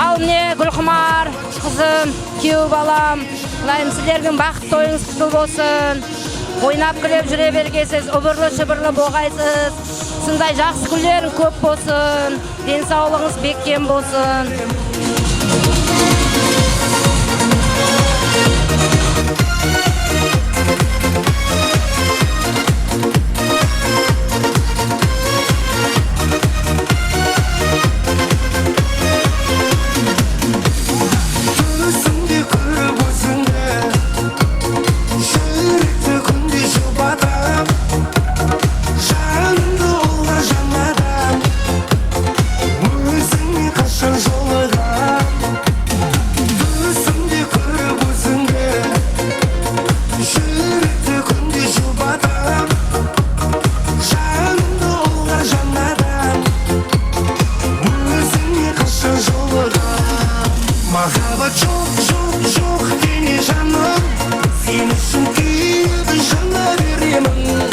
Ал міне Гүлқұмар, қызым, күйеу балам, лайым сіздердің бақыт тойыңыз құтты болсын. Ойнап күліп жүре бергенсіз, ұбырлы-шүбірлі болғайсыз. Сындай жақсы күндерің көп болсын, денсаулығыңыз бекем болсын. Түсімде көріп өзіңді, жүректі күнде жұбатам. Жанымды олға жанадам, өзіңе қашан жолығам. Түсімде көріп өзіңді, жүректі күнде жұбатам. Жанымды олға жанадам, өзіңе қашан жолығам. Махаббат жоқ дене жаным, сен үшін күйді жана беремін.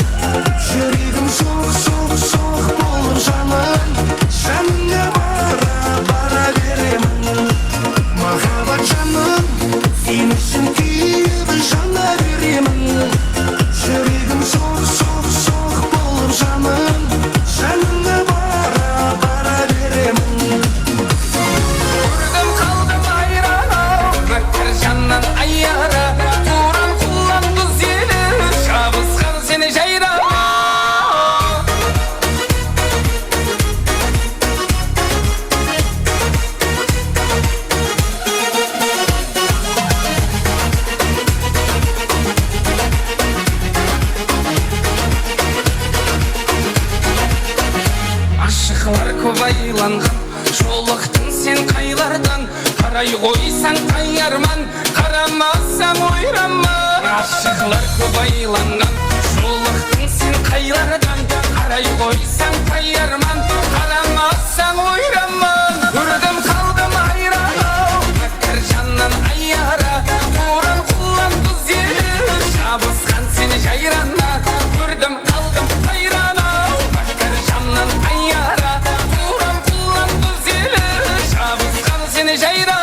Жүрегім соқ болып жаным, жаныңа бара беремін. Махаббат жаным, сен үшін күйді жана беремін. Жүрегім соқ болып жаным, жаныңа бара беремін. Көрдім қалдым айран, өткір жаннан аяра, туран құлан құз елі, шабысқан сені жайра. Ашықлар көп айланған, жолықтың сен қайлардан. Қарай қойсаң қайарман, қарамасам ойраман. Ашықлар көп айланған, жолықтың сен қайлардан. Қарай қойсаң қайарман, қарамасам ойраман. Көрдім қалдым айран, өткір жаннан аяра, туран құлан құз елі, шабысқан сені жайрана. Көрдім қалдым айран, өткір жаннан аяра, туран құлан құз елі, шабысқан сені жайрана.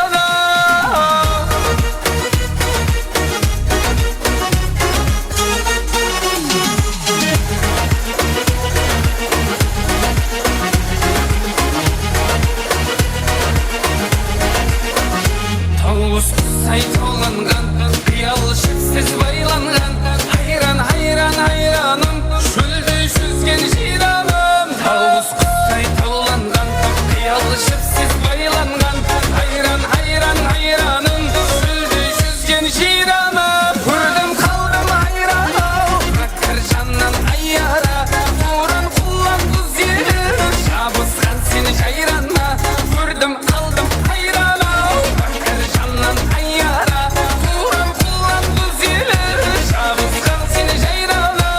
Тоғыз құсай толынған, қиял шексіз байланған. Айраным, шөлде жүзген жираным. Тоғыз құсай толынған, қиял шексіз байланған. Айраным, шөлде жүзген жираным. Көрдім қалдым айраным, өткір жаннан аяра, туран құлан құз елі, шабысқан сені жайрана. Көрдім қалдым айраным, өткір жаннан аяра, туран құлан құз елі, шабысқан сені жайрана.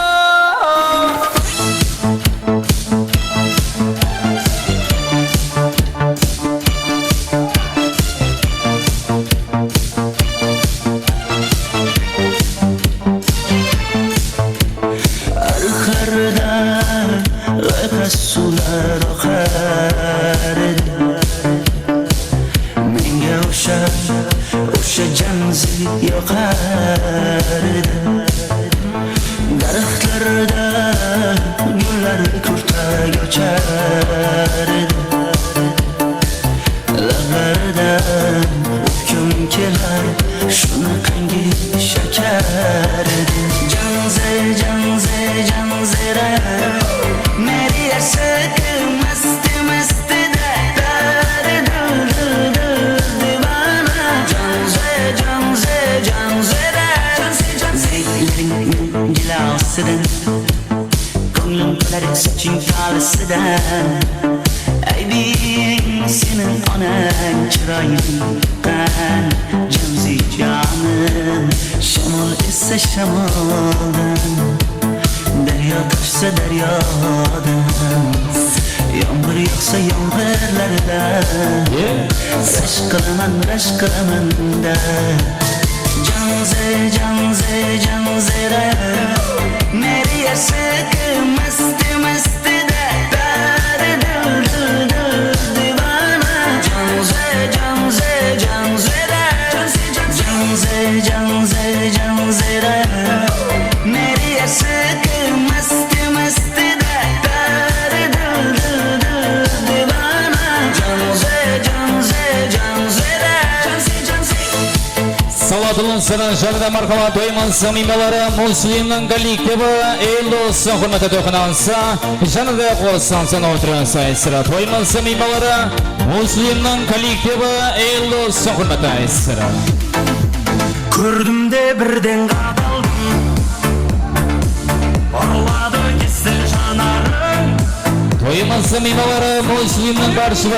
Arxarda g'ayqas suvlar oqar edi. Menga o'sha jamzi yoqar edi. Daraxtlarda gullar kurtak ochar edi. Lablardan o'pkim kelar, shunaqangi shakar edi. Janzira meri ashq mast divana. Janzira zeytling gilosidan, ko'nglim to'lar soching tolisidan. Aybing senin onang chiroyingdan. Jamzi jonim, shamol esa shamoldan. Daryo aksa deryadan Yağmur yoksa yağmurlarda Raş kılaman da Can zera Meriye sıkı mastı mastı da Dar divana Can zera Meriye sıkı mastı mastı da Dar divana Salatulun sıran şarada markama doyman samimileri Muslim'in kolektivi el olsun hürmete dokunansa Janıda qo'sansan o'tiransa sıra doyman samimileri Muslim'in kolektivi el olsun hürmete sıra Gördüm de birden qadaldım Orladı kestin janarım Doyman samimileri Muslim'in karşı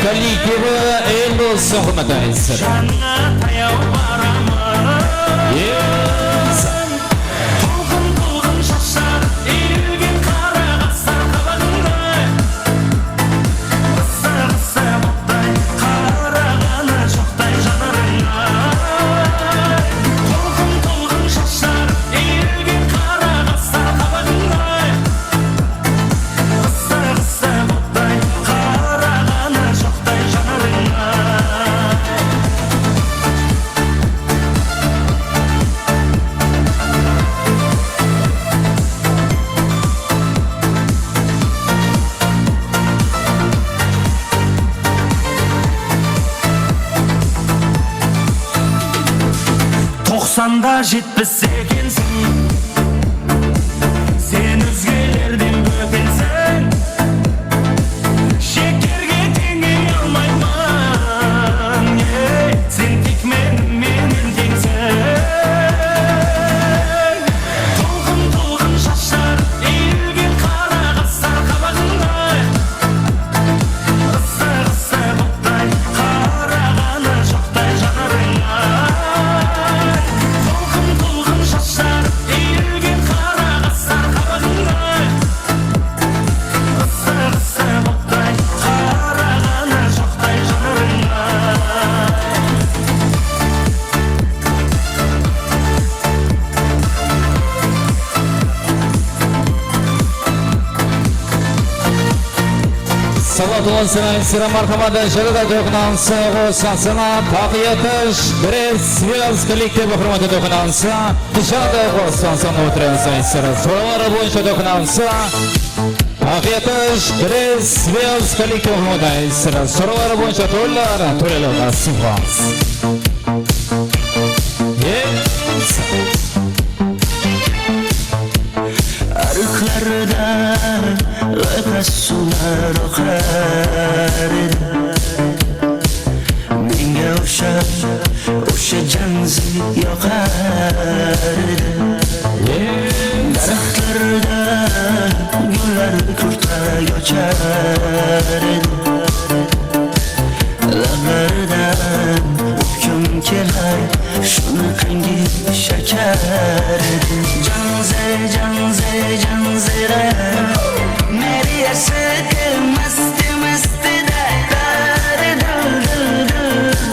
kolektivi el olsun hürmete sıra Janna tayav baramın Толқын шашар Үйілген қара қастар қабағында Қысы бұқтай Қарағаны жоқтай жанарыңа Толқын шашар Үйілген қара қастар қабағында Қысы бұқтай Қарағаны жоқтай жанарыңа Тоқсанда жетпіс екенсің Сен өзгелерден бөтенсің Шекерге теңей алмаймын Сен тек менен теңсің Толқын шаштар Үйілген қара қастар қабағында Қысы бұқтай Қарағаны жоқтай жанарыңа Толқын шаштар Үйілген қара қастар қабағында Қысы бұқтай Қарағаны жоқтай жанарыңа Salatulun sıra markamada şarada dokunansa qo'sansana taqiyatish Brez Svez kollektivi hurmati dokunansa Şarada qo'sansana o'tiransa sıra so'rovlari bo'yicha dokunansa taqiyatish Brez Svez kollektivi hurmati sıra so'rovlari bo'yicha to'lalar sunqas Arıklarda öpes sular akar Menge uşa canzı yakar Daraxtlarda güller kurta göçer Lağlardan hüküm kelar Şunu kangi şeker Can zera Meriye sıkı mastı da Dar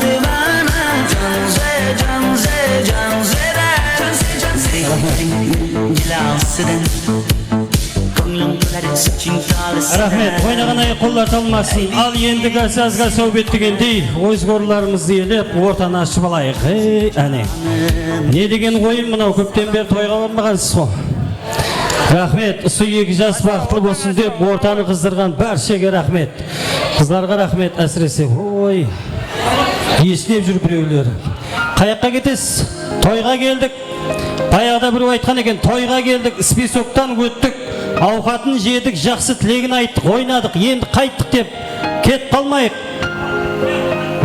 divana Can zera Cilasıdan Ko'nglim to'lar soching to'lsin Rahmet, oynagan ай қолдар талмасын. Ал ендігі сазға сөйбет дегендей, ойзғорларымызды елеп, ортаны ашып алайық. Әне. Не деген ойын мынау көптен бері тойға бармағансыз ғой. Рахмет, ұсы 2 жас бақытлы болсын деп, ортаны қыздырған баршаға рахмет. Қыздарға рахмет әсіресе. Ой, есінеп жүр біреулер. Қаяққа кетесіз? Тойға келдік. Баяғыда біреу айтқан екен, тойға келдік, списоктан өттік. Ауқатын жедік, жақсы тілегін айттық, ойнадық, енді қайттық деп кет қалмайық.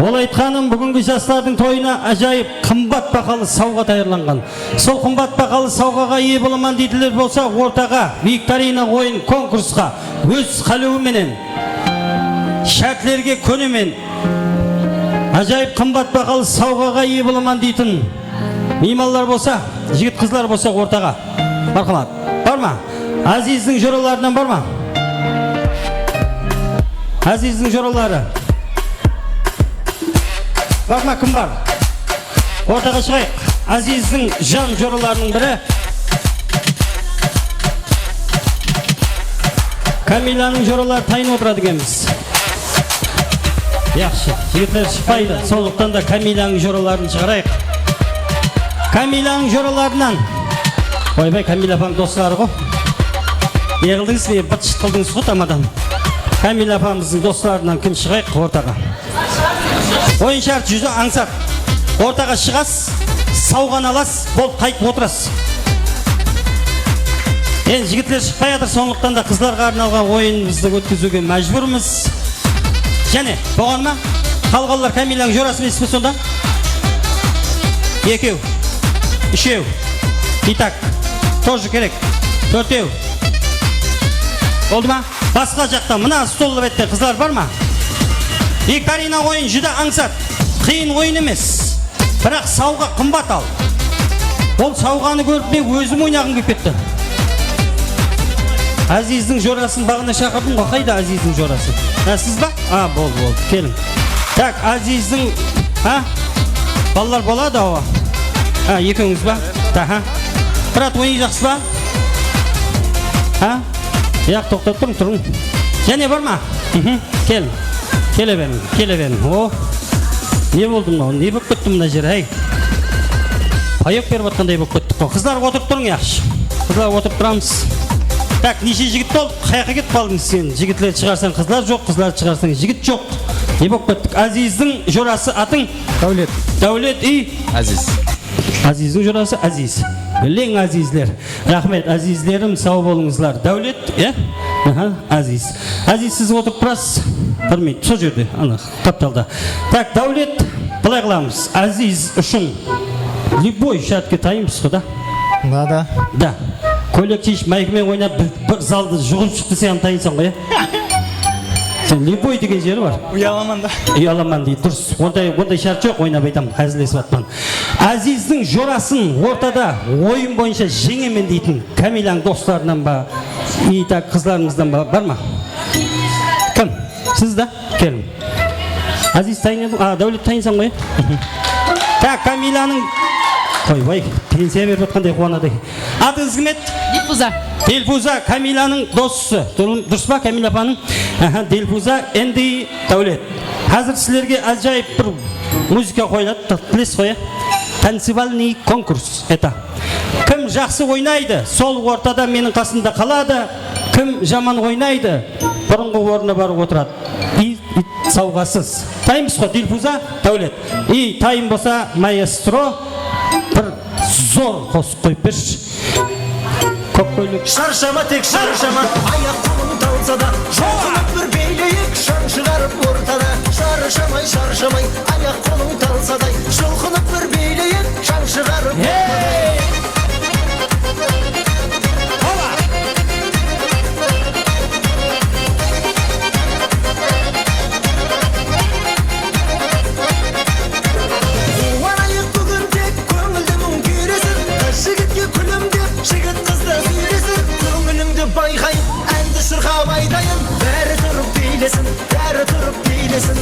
Ол айтқаным бүгінгі жастардың тойына ажайып қымбат бақалы сауға даярланған. Сол қымбат бақалы сауғаға ие боламан дейтілер болса, ортаға викторина ойын конкурсқа өз қалуыменен, шәртлерге көнемен ажайып қымбат бақалы сауғаға ие боламан дейтін меймандар болса, жігіт қызлар болса ортаға. Мархамат. Бар ма? Азиздің жораларынан бар ма? Азиздің жоралары. Бар ма, кім бар? Ортаға шығайық. Азиздің жан жораларының бірі. Камиланың жоралары тайын отырады екенбіз. Яқшы, жігіттер шықпайды. Сондықтан да Камиланың жораларын шығарайық. Камиланың жораларынан. Ойбай, Камила апам достары ғой. Не қылдыңыз бе? Быт-шыт қылдыңыз ғой тамадан. Камила апамыздың достарынан кім шығайық ортаға? Ойын шарт жүзі аңсат. Ортаға шығас, сауған алас, болып қайтып отырас. Енді жігітлер шықпай жатыр, сондықтан да қыздарға арналған ойынымызды өткізуге мәжбүрміз. Және, болған ма? Қалғалар Камиланың жорасын еспе сонда? Екеу, үшеу, итак, тоже керек, төртеу. Oldu ма? Басқа жақта, мына столы бетте қызлар бар ма? Викторина ойын жүді аңсат. Қиын ойын емес. Бірақ сауға қымбат ал. Ол сауғаны көріп мен өзім ойнағым кеп кетті. Азиздің жорасын бағына шақырдым ғой. Қайда Азиздің жорасы? Сіз ба? Болды, келің. Так, Азиздің, балалар болады ау? Екеуіңіз ба? Брат, ойын жақсы ба? Яқ, тоқтап тұрың. Және бар ма? Келің. Келе берің. Не болдым мынау? Не болып кеттім мына жер, әй? Пайық беріп отқандай болып кеттік қой. Қыздар отырып тұрың, яқшы. Қыздар отырып тұрамыз. Так, неше жігіт болды? Қаяққа кетіп қалдыңыз сен? Жігітлер шығарсаң қызлар жоқ, қызлар шығарсаң жігіт жоқ. Не болып кеттік? Азиздің жорасы атың? Дәулет. Дәулет и? Азиз. Азиздің жорасы Азиз. Білең Азизлер. Рахмет, Азизлерім, сау болыңызлар. Дәулет, Азиз. Азиз, сіз отырып тұрасыз? Білмейді, сол жерде, тапталда. Так, Дәулет, былай қыламыз. Азиз үшін любой шартке тайымыз ғой, да? Да. Көйлек шеш майкымен ойнап бір залды жұғып шықты сен тайынсан ғой, Сен любой деген жері бар. Ұяламан да. Ұяламан дейді, дұрыс. Ондай шарт жоқ, ойнап айтам, әзілесіп атпан. Азиздің жорасын ортада ойын бойынша жеңемен дейтін Камиланың достарынан ба, так қызларыңыздан ба, бар ма? Кім? Сіз да? Келің. Азиз тайын едім, Дәулет тайынсан ғой. Так, Камиланың Ой, пенсия беріп отқандай қуанады. Атыңыз кім еді? Дилфуза. Дилфуза, Камиланың досы. Дұрыс ба, Камила апаның? Дилфуза, Энди, Дәулет. Қазір сілерге ажайып бір музыка қойылады, білесіз ғой, танцевальный конкурс. Кім жақсы ойнайды, сол ортада менің қасында қалады. Кім жаман ойнайды, бұрынғы орнына барып отырады. И сауғасыз. Тайымыз ғой, Дилфуза, Дәулет. И тайым болса, маэстро бір зор қосып қойып берші. Көк көйлек. Шаршама тек шаршама, аяқ қолың талса да, жоғынып бір бейлейік, шаң шығарып ортада. Шаршамай, аяқ қолың талса да, жоғынып бір бейлейік, шаң шығарып ортада.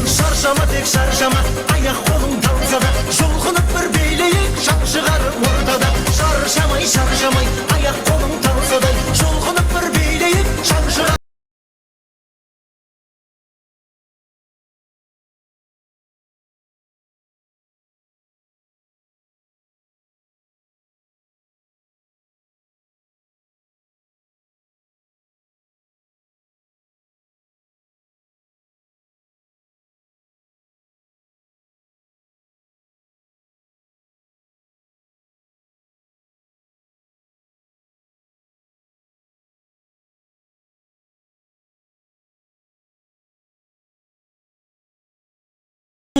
Шаршама тек шаршама, аяқ қолың талса да, жұлқынып бір бейлейік, шаң шығарып ортада. Шаршамай, аяқ қолың талса да, жұлқынып бір бейлейік, шаң шығарып.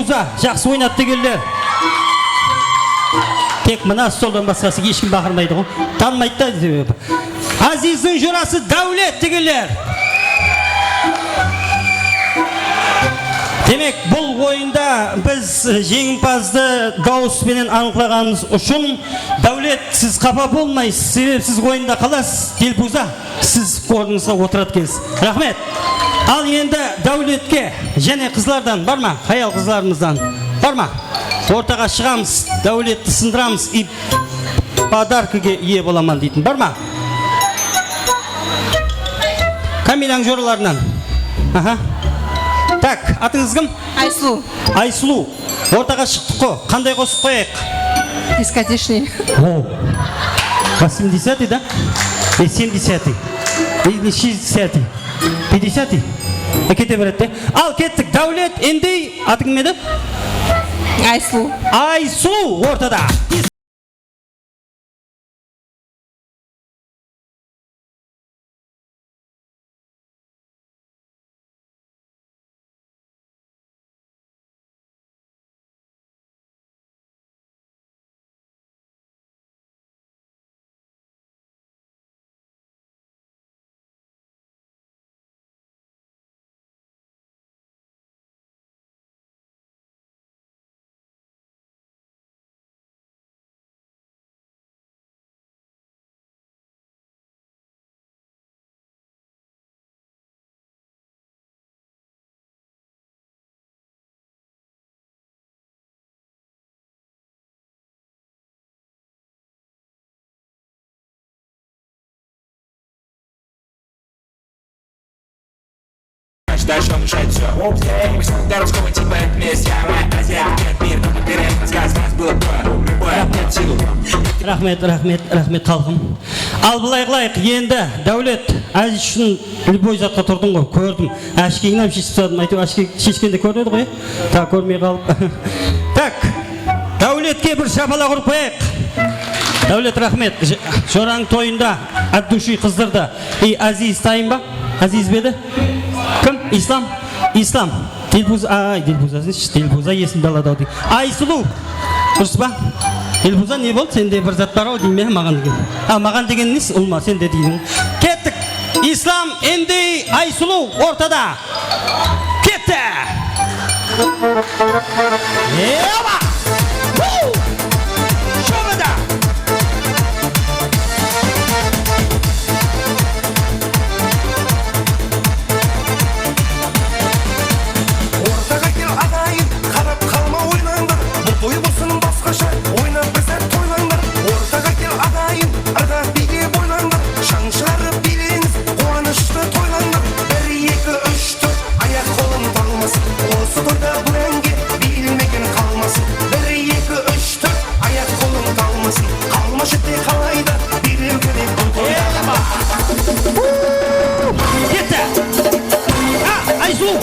Жақсы ойнады дегендер. Тек мына столдан басқасы ешкім бақырмайды ғой. Танымайды да. Азиздің жорасы Дәулет дегендер. Демек, бұл ойында біз жеңімпазды дауыспенен анықтағанымыз үшін Дәулет, сіз қапа болмайсыз, себебі сіз ойында қаласыз. Телпуза, сіз орныңызға отырады екенсіз. Рахмет. Ал енді Дәулетке және қызлардан бар ма? Хаял қызларымыздан бар ма? Ортаға шығамыз, Дәулетті сындырамыз, и подаркіге ие боламан дейтін бар ма? Камиляң жораларынан. Аха. Так, атыңыз кім? Айсұлу. Айсұлу. Ортаға шықтық қой. Қандай қосып қояйық? Дискотечный. 80-й, да? 70-й. Или 60-й. 50-й. Кете береді. Ал кеттік. Дәулет, Ендей, атың кім еді? Айсұлу. Айсұлу ортада. Дальше мешает все. Дорожковый типа вместе. Нет, мир, но наперед рассказ. Нас было двое, нет силу. Рахмет халқым. Ал былай қылайық, енді Дәулет, әзі үшін любой затқа тұрдың ғой, көрдім. Әшкейін шешіп тастадым, әйтеу әшкей шешкенде көрдеді ғой. Так, көрмей қалып. Так, Дәулетке бір шапалақ ұрып қояйық. Дәулет, рахмет. Жораң тойында от души қыздырды. И Азиз тайын ба? Азиз беді? Кім? Ислам? Ислам. Телпуза есін далада дейді. Айсұлу, дұрыс ба? Телпуза не болды? Сенде бір зат бар ау дейме маған деген. Маған деген нес? Ұлма, сенде дейдің. Кеттік. Ислам, Ендей, Айсұлу ортада. Кетті. Еба! Шоғыда! Ортаға кел ағайын, қарап қалма ойнаңдар. Бұл той болсын басқаша, ойнап біздер тойлаңдар. Ортаға кел ағайын, ырғақ биге бойлаңдар. Шаң шығарып билеңіз, қуанышты тойлаңдар. 1, 2, 3, 4, аяқ қолым талмасын. Осы тойда бұл әнге билмеген қалмасын. 1, 2, 3, 4, аяқ қолым талмасын. Қалмашы те қалайда, билеу керек бұл тойда. Кетті. Айсұлу.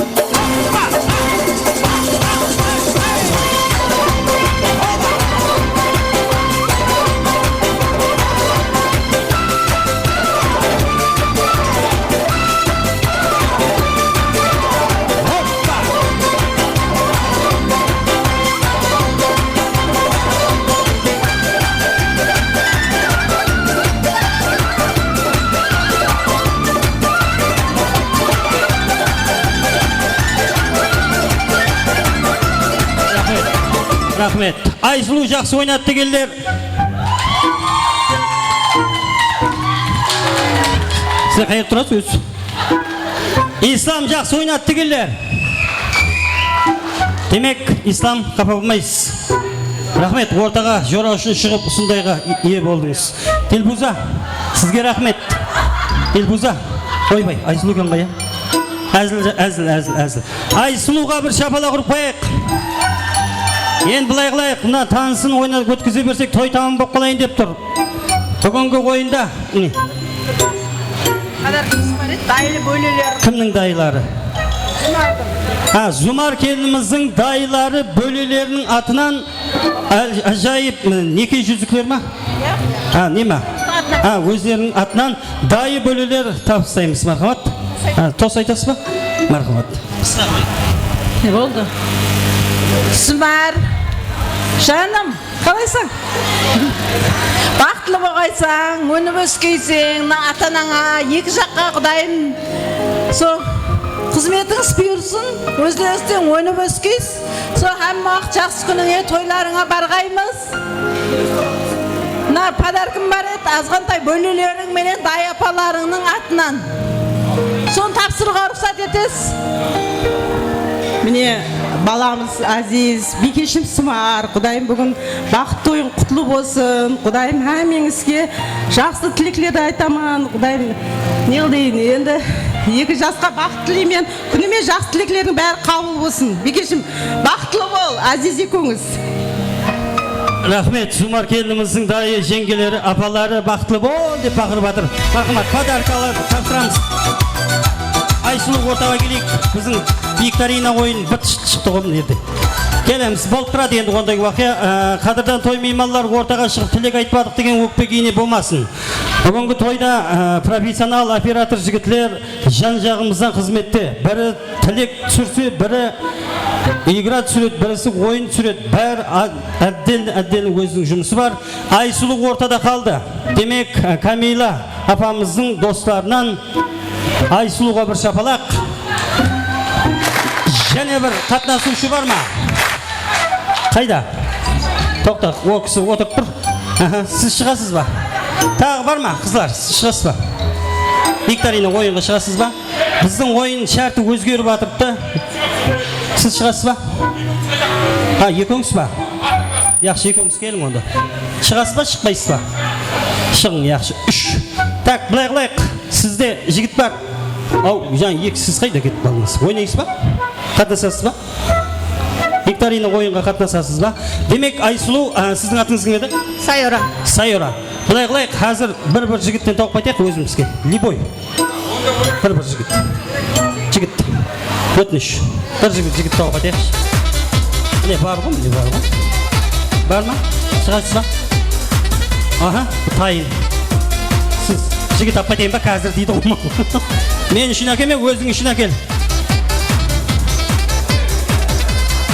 Рахмет. Айсұлу жақсы ойнады дегендер. Сіз қайыр тұрасыз өз? Ислам жақсы ойнады дегендер. Демек, Ислам қапа болмайсыз. Рахмет, ортаға жора үшін шығып ұсындайға ие болдыңыз. Телпуза, сізге рахмет. Телпуза, ойбай, Айсұлу кем қая? Әзіл. Айсұлуға бір шапалақ ұрып қояйық. Енді бұлай қылайық, мына танысын ойнап өткізе берсек той тамам болып қалайын деп тұр. Бүгінгі ойында Дайлы бөлелер. Кімнің дайлары? Зумар келініміздің дайлары бөлелерінің атынан ажайып неке жүзіклер ма? Не ма? Өздерінің атынан дайы бөлелер табыстаймыз, мархамат. Тос айтасыз ба? Мархамат. Не болды? Сумар, жаным, қалайсың? Бақытлы болғайсың, өніп өскейсің, ата-анаңа, екі жаққа құдайым. Қызметіңіз бұйырсын, өзіңізден ойнап өскейсіз. Сол hamma вақыт жақсы күніңе, тойларыңа барғаймыз. Мына подаркым бар еді, азғантай бөлелерің менен дай апаларыңның атынан. Соны тапсыруға рұқсат етесіз. Міне баламыз Азиз, бекешім Сымар, Құдайым бүгін бақытты ойын құтлы болсын. Құдайым әмеңізге жақсы тілеклерді айтамын. Құдайым не дейін, енді 2 жасқа бақыт тілеймен, күніме жақсы тілеклердің бәрі қабыл болсын. Бекешім, бақытлы бол, Азиз екіңіз. Рахмет, Сумар келініміздің дайы жеңгелері, апалары бақытлы бол деп бақырып жатыр. Рахмет, подаркалар тапсырамыз. Айсұлу ортаға келейік. Біздің викторина ойын біт шықты ғой еді. Келеміз, болып тұрады енді ондай уақия. Қадырдан той меймандар ортаға шығып тілек айтпадық деген өкпе кейіне болмасын. Бүгінгі тойда профессионал оператор жігітлер жан жағымыздан қызметте. Бірі тілек түсірсе, бірі игра түсіреді, бірісі ойын түсіреді. Бәрі әдден өзінің жұмысы бар. Айсұлу ортада қалды. Демек, Камила апамыздың достарынан Айсұлуға бір шапалақ. Және бір қатынасушы бар ма? Қайда? Тоқта, о кісі отырып тұр. Сіз шығасыз ба? Тағы бар ма, қызлар? Сіз шығасыз ба? Викторина ойынға шығасыз ба? Біздің ойын шарты өзгеріп атырыпты. Сіз шығасыз ба? Екіңіз ба? Яқшы, екіңіз келің онда. Шығасыз ба, шықпайсыз ба? Шығың, яқшы. 3. Так, былай қылайық. Сізде жігіт бар. Ау, жаңа сіз қайда кетіп қалдыңыз? Ойнайсыз ба? Қатынасасыз ба? Викторина ойынға қатынасасыз ба? Демек, Айсұлу, сіздің атыңыз кім еді? Сайора. Сайора. Былай қылайық, қазір бір жігіттен тауып қайтайық өзімізге. Любой. Бір жігіт. Жігіт. Өтініш. Бір жігіт тауып қайтайықшы. Не, бар ғой, не бар ғой? Бар ма? Шығасыз ба? Аха, тайын. Сіз жігіт тауып қайтайын ба, қазір дейді ғой. Мен үшін әкеме, өзің үшін әкел.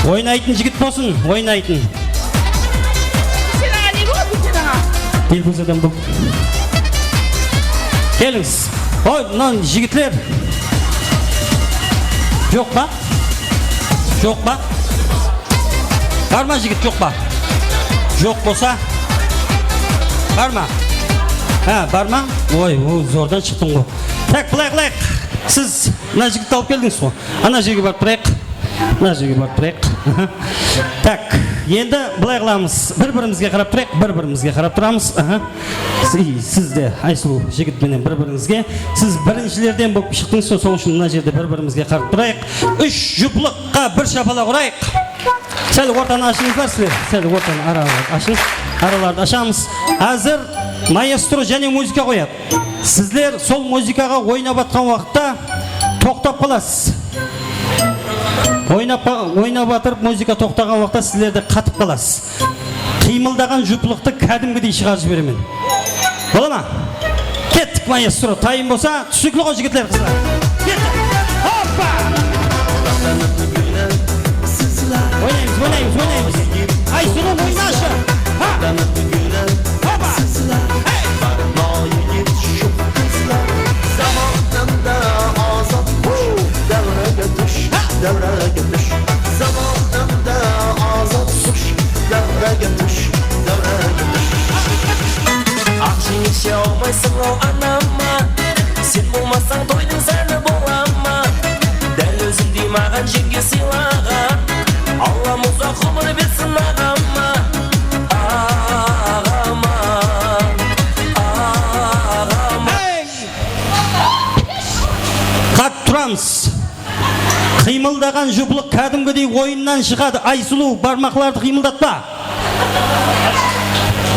Ойнайтын жігіт болсын, ойнайтын. Сен аға не болды сен аға? Белгізаден бұл. Келіңіз. Ой, мұнан жігітлер. Жоқ ба? Жоқ ба? Бар ма жігіт, жоқ ба? Жоқ болса? Бар ма? Бар ма? Ой, зордан шықтың ғой. Так, бұлай қылайық. Сіз мына жігітті алып келдіңіз ғой. Ана жерге барып тұрайық. Мына жерге барып тұрайық. Так, енді бұлай қыламыз. Бір-бірімізге қарап тұрайық, бір-бірімізге қарап тұрамыз. Сіз де Айсұлу жігітменен бір-біріңізге. Сіз біріншілерден болып шықтыңыз, сол үшін мына жерде бір-бірімізге қарап тұрайық. 3 жұпылыққа бір шапалақ ұрайық. Сәл ортаны ашыңыздар сіздер. Сәл ортаны араларды ашыңыз. Араларды ашамыз. Әзір маэстро және музыка қояды. Сіздер сол музыкаға ойнап атқан уақытта тоқтап қаласыз. Ойнап атырып музыка тоқтаған уақытта сіздерді қатып қаласыз. Қимылдаған жұпылықты кәдімгідей шығарып жіберемін. Бола ма? Кеттік маэстро. Тайым болса, түсіклі ғой жігітлер қыздар. Кеттік. Хоппа! Ойнаймыз. Айсұлу ойнашы. Хоппа! Zamanında azat kuş, devreye düş. Zamanında azat kuş, devreye düş. Akşinişe olmaysın o anama. Sen olmasan toydun seni bulama. Del özün deymağın jenge silağın. Allah'ım uzak umur bilsin ağama. Тұрамыз. Қимылдаған жұпылық кәдімгідей ойыннан шығады. Айсұлу бармақларды қимылдатпа.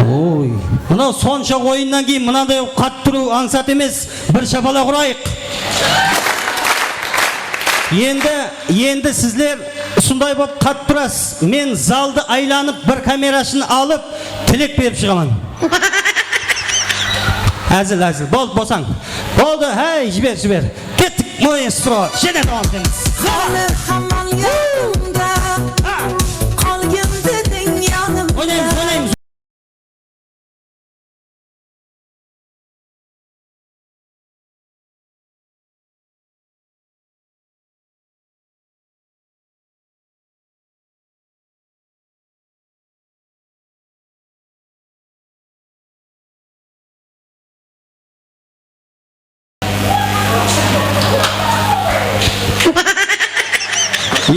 Ой, мынау сонша ойыннан кейін мынандай қатты тұру аңсат емес. Бір шапалақ ұрайық. Енді сіздер сондай болып қатты тұрасыз. Мен залды айланып бір камерашын алып тілек беріп шығамын. Әзіл. Болды, босаң. Болды, әй, жібер. Кеттік, маэстро. Және давам етеміз.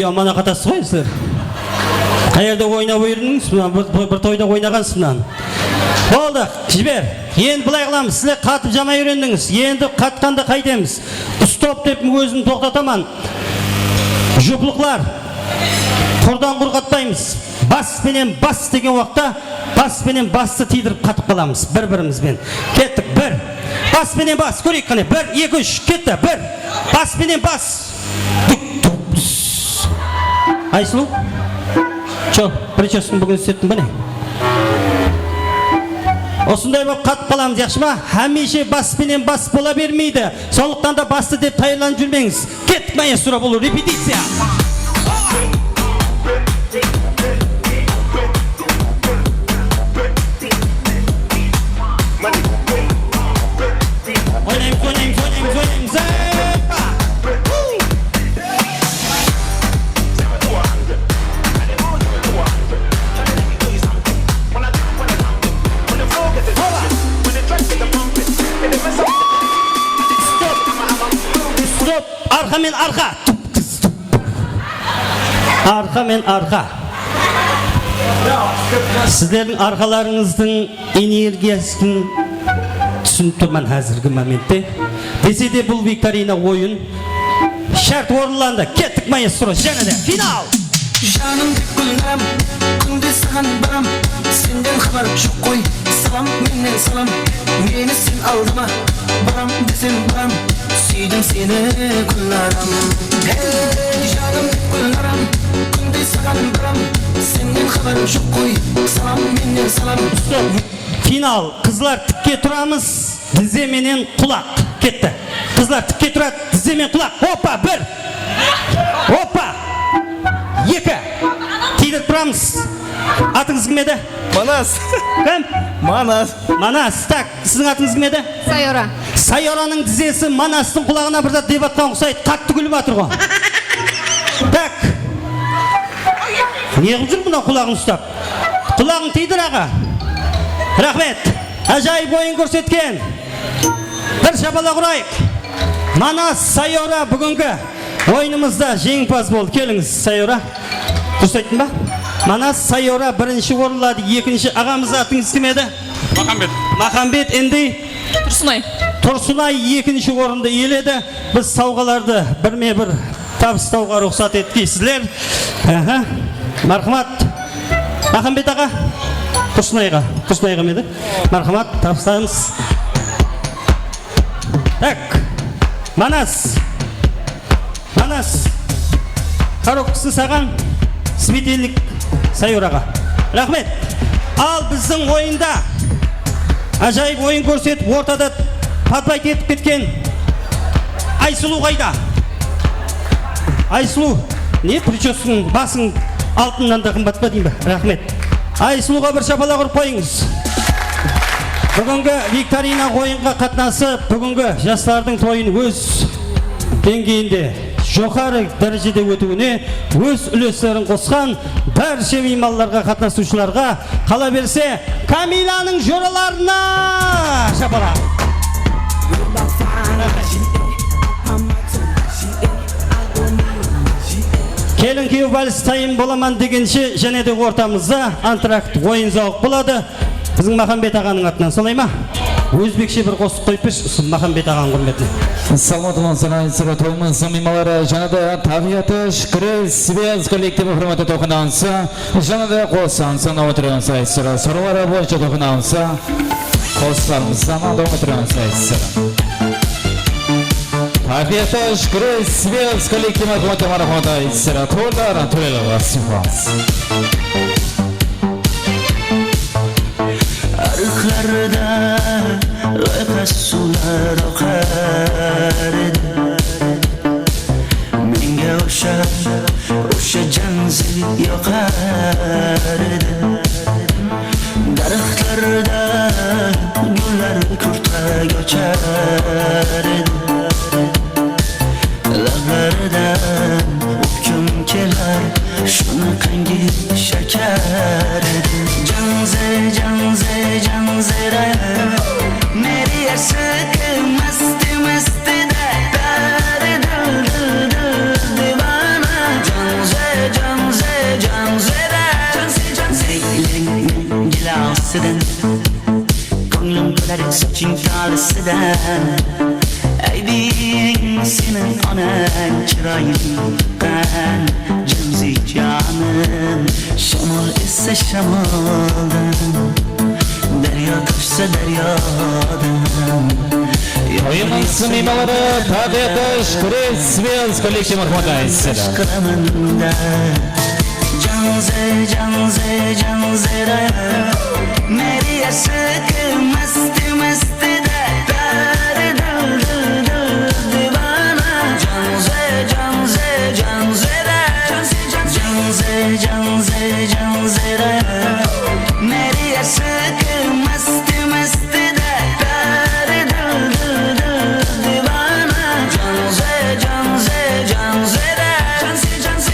Мана қатасы ғой сіздер. Қайерде ойнап үйрендіңіз? Bir тойда ойнағансыңнан. Болды, жібер. Енді былай қыламыз. Сіздер қатып жамай үйрендіңіз. Енді қатқанда қайтеміз. Стоп деп өзін тоқтатаман. Жұплықлар. Құрдан құрғатпаймыз. Бас пенен бас деген уақытта бас пенен басты тидіріп қатып қаламыз бір-бірімізбен. Кеттік, бір. Бас пенен бас, көрейік қане. 1, 2, 3, кетті. 1. Бас пенен бас. Айсұлу? Чо, прическасын бүгін істеттің бәне? Осындай болып қатып қаламыз, яқшы ма? Хәмеше бас пенен бас бола бермейді. Сондықтан да басты деп тайырланып жүрмеңіз. Кеттік, маэстро, бұл репетиция. Arka men arka. Arka men arka. Sizlerin arkalarınızın enerjisini түсініп тұрман әзіргі моментте. Десе де бұл викторина ойын шарт орынланды. Кеттік, маэстро, және де финал. Жаным гүлнам, күнде саған барам, сенден хабар жоқ қой. Салам, менен салам, мені сен алдыма. Барам десем барам, сүйдім сені күларам. Жаным гүлнарам, күнде саған барам, сенден хабар жоқ қой. Салам, менен салам. Final. Kızlar tükke turamız. Dize menen kulak. Ketті. Kızlar tükke turad. Dize men kulak. Hoppa. 1. Hoppa. 2. Tiydirip turamız. Atыңыз кім еді? Манас. Кім? Манас. Манас. Так, сіздің атыңыз кім еді? Сайора. Сайораның дізесі Манастың құлағына бір зат дебаттан ұқсайды. Қатты күліп атыр ғой. Так. Не қылып жүр бұна құлағын ұстап? Құлағын тидір аға. Рахмет. Ажайып ойын көрсеткен. Бір шапалақ ұрайық. Манас Сайора бүгінгі ойынымызда жеңімпаз болды. Келіңіз, Сайора. Дұрыс айттың ба? Манас Сайора бірінші орынлады. Екінші ағамыз атыңыз кім еді? Махамбет. Махамбет енді Тұрсынай. Тұрсынай екінші орынды иеледі. Біз сауғаларды бірме-бір табыстауға рұқсат еткейсіздер. Мархамат. Махамбет аға. Тұрсынайға меді? Мархамат, табыстаймыз. Так, Манас. Коробкасын саған, светильник Сайораға. Рахмет. Ал біздің ойында ажайып ойын көрсетіп, ортада подбайт етіп кеткен Айсұлу қайда? Айсұлу, не прическаның басың алтыннан да қымбат па деймін бе? Рахмет. Айсұлуға бір шапалақ ұрып қойыңыз. Бүгінгі викторина ойынға қатынасып, бүгінгі жастардың тойын өз деңгейінде жоғары дәрежеде өтуіне өз үлестерін қосқан барша мейманларға, қатынасушыларға, қала берсе Камиланың жораларына шапалақ. Келін кеу вальс тайым боламан дегенше және де ортамызда антракт ойын зауық болады. Біздің Махамбет ағаның атынан солай ма? Өзбекше бір қосып қойпыш, Махамбет ағаның құрметіне. Саламатымыз санайсыры тойымыз меймалары жанады табиаты шүкірі связ коллективі құрметі тоқынанса, жанады қосансын отырын сайсыры. Сұрылары бойынша тоқынанса, қосыларымыз заманда отырын сайсыры. Табиаты шүкірі связ коллективі құрметі марафонда сайсыры. Тойларын төлелі сипас. Arıklarda öpes sular akar Menge oşa canzil yakar Darıklarda güller kurta göçer Lağlardan hüküm keler şunu kangi şeker Canze Nereye sıkı masti de Dar divana Canze gözlerin saçın kalısıdan Aybin senin anan çırayın kan Cemzi canım Şamol ise şamoldan Derya taşsa deryadan Oyunun sınırları tabiatış Kresvels kolektif marhamatayız. Canze canze canze daya Meriye sıkı mesti mesti de Dar dıl dıl dıl divana Canze canze canze de Canze canze canze daya Meriye sıkı mesti mesti de Dar dıl dıl dıl divana Canze canze canze de Canze canze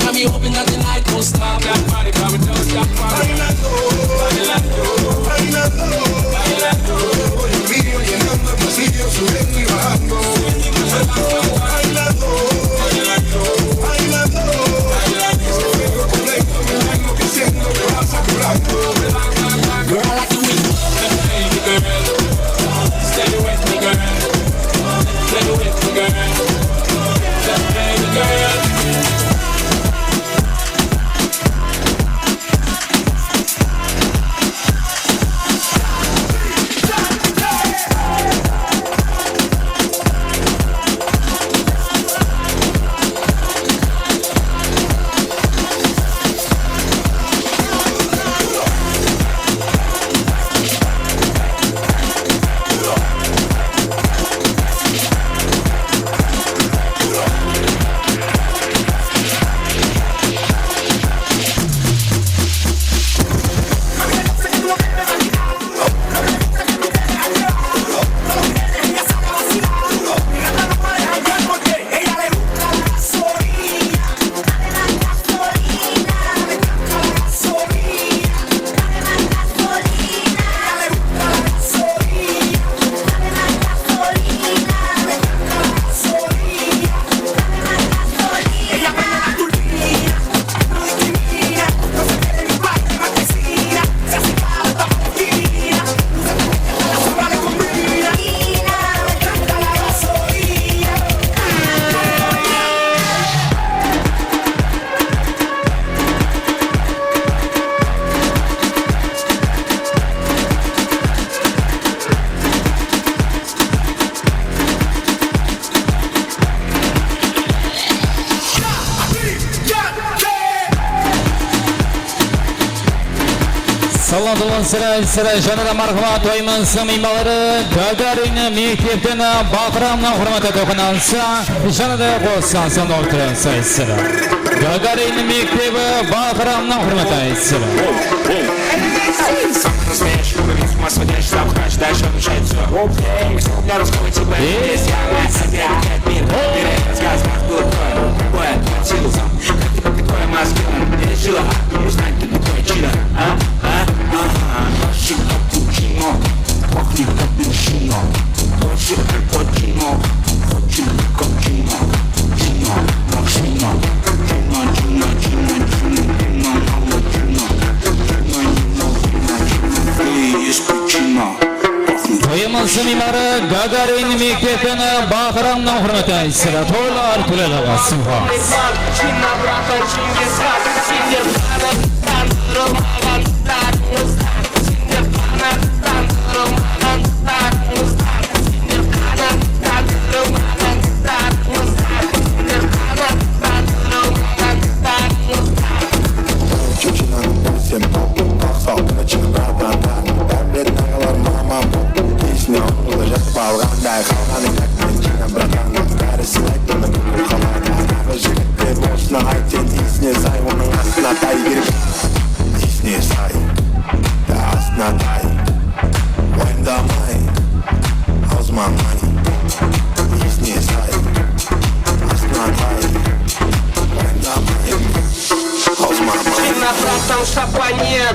got me hoping that the night won't stop. That party coming, don't stop. Bailando, bailando, bailando, bailando. Por el río llenando el pasillo, subiendo y bajando. Bailando, bailando, bailando, bailando. Ese fuego con lento me va enloqueciendo, me va saturando. Girl, I like the way you move, baby girl. Stay with me, girl. Stay with me, girl. Baby girl. Саламдылын сірі жаныра мархума тоймын самималары Гагарин мектептен бақырамна құрматы тоқынанса жаныда қосан сан өлтірін сайсыры. Гагарин мектебі бақырамна құрматы айсыры. Сам настоящий уровень с ума сводящий запхач, дальше внушает все. Для русского типа есть явная соперник мир. Перед рассказом было твое, другое отплатил сам. Как ты такое маскирован, пережила, узнать ты такое чудо. Ночи капучино, пахнет капучино. Ночи капучино, хочу капучино. Чино, чино, чино, чино, чино, чино, чино, Тоймын самимары Гагарин мектептен бақырамна құрматы айсыры. Тойлар түлелі сымға.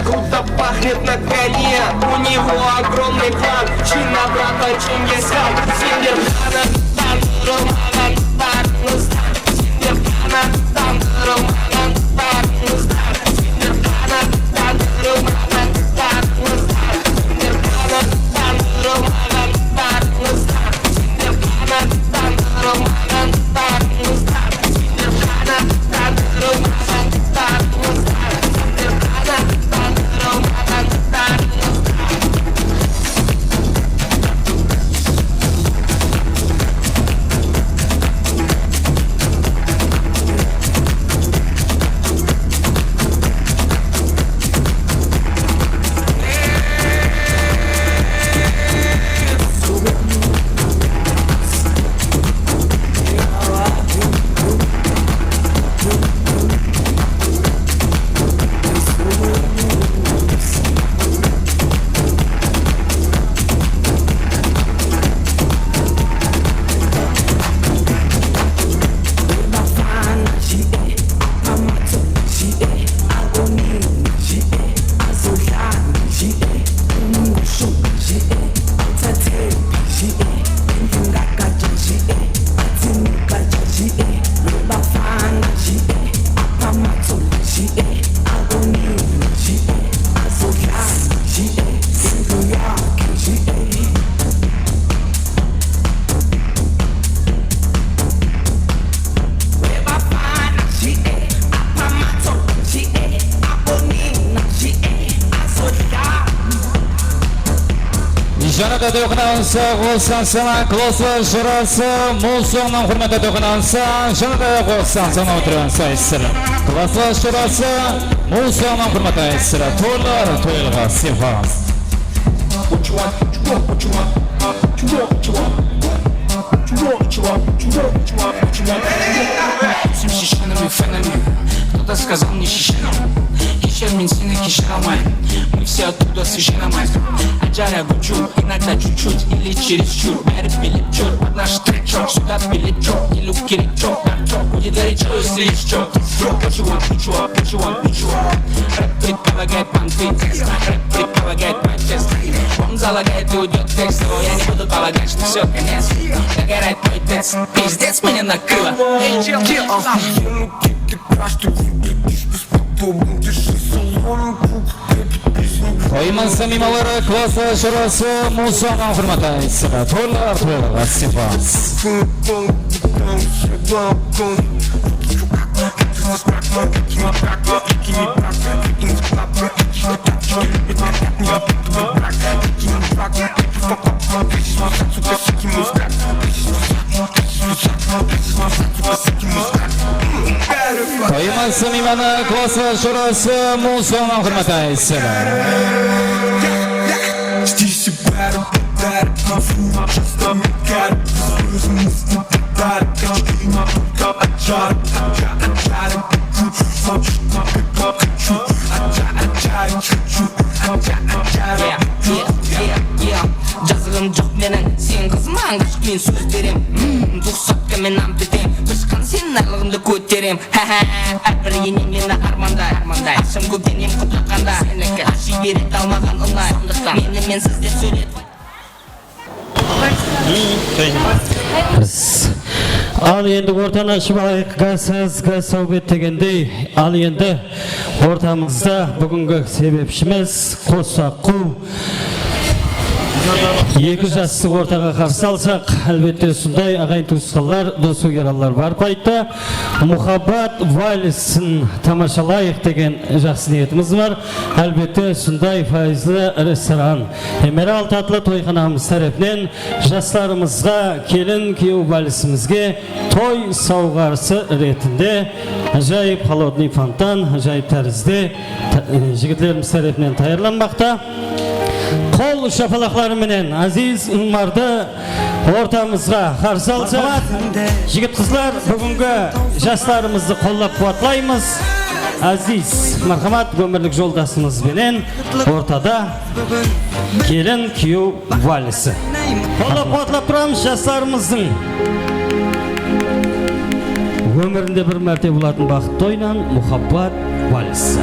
Круто пахнет на коне, у него огромный план. Чина брата Чингисхан, Синдер Хана, Тандуру Маган, Тарнустан, Синдер Хана, Тандуру Маган, Тарнустан, Синдер Хана, Тандуру Маган, Тарнустан, Синдер Хана, Тандуру Маган, Тарнустан, Синдер Хана, Тандуру Маган, Тарнустан, Синдер Хана, Тандуру Маган, Тарнустан. Janada to'qinansa qo'sansana klosa jurasi Muso'ning hurmati to'qinansa Janada qo'sansana o'tiransa isra. Klosa jurasi Muso'ning hurmati isra. To'ylar to'yilga sifat. What you want? What you want? What you want? What you want? What you want? What you want? What you want? What you want? What you want? What you want? Всем шишинами, фенами. Кто-то сказал мне шишина. Кишер мен сені кешір алмайын. Мы все оттуда свежиномайын. Аджара гучу, иногда чуть-чуть или чересчур. Бәрі билет жүр, однажды тречок. Сюда билет жоқ, елу керек жоқ. Будет горячо, если есть чё. What you want? What you want? What you want? What you want? Рэп предполагает панты. Рэп предполагает мой тест. Он залагает и уйдет текст. Но я не буду полагать, что все конец. Догорает мой тест. Пиздец, меня накрыло. Эй, чел, чел. To'ymas mimoları klosa jurasi Muso'ning hurmati isra. To'ylar to'yilga sifat. To'ymas mimoları klosa jurasi Muso'ning hurmati isra. Здесь и бәрі бәрі конфу жастами кәрі өзіміз бәрі кәшкейін тұтқа ажары ажары жазығым жоқ менің сен қызман кішкемен сөз берем дұқсатқа мен ампетем ұшқан сен арлығымды көтерем әрбір ене мені армандай ашым көкенем құтақанда сенікі аши берет алмаған ұнай сондықтан мені менсіз де сөйлет Ал енді ортаны ашып алайық, газсыз, газ сәубет дегендей. Ал енді ортамызда бүгінгі себепшіміз Қосаққу. Екі жасты ортаға қарсы алсақ, әлбетте сондай ағайын туысқандар, дос-өгералар бар пайда. Мұхаббат вальсін тамашалайық деген жақсы ниетіміз бар. Әлбетте сондай файызлы ресторан. Эмерал татлы тойханамыз тарапынан жастарымызға келін күйеу вальсімізге той сауғарысы ретінде ажайып холодный фонтан, ажайып тәрізде жігітлеріміз тарапынан таярланбақта. Қол шапалақларыменен Азиз Умарды ортамызға қарсы алсақ, жігіт қызлар бүгінгі жастарымызды қолдап қуатлаймыз. Азиз, мархамат өмірлік жолдасымызбенен ортада келін күйеу вальсі. Қолдап қуатлап тұрамыз жастарымыздың өмірінде бір мәрте болатын бақыт тойынан мұхаббат вальсі.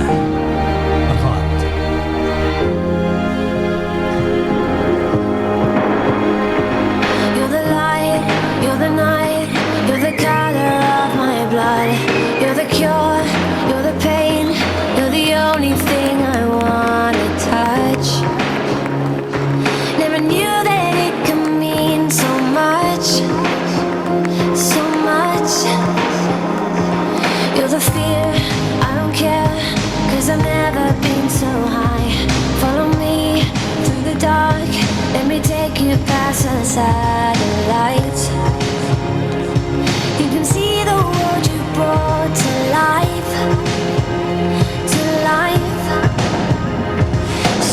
You're the cure, you're the pain, you're the only thing I want to touch. Never knew that it could mean so much, so much. You're the fear, I don't care, 'cause I've never been so high. Follow me through the dark, let me take you past the satellites. You can see the world you brought to life, to life.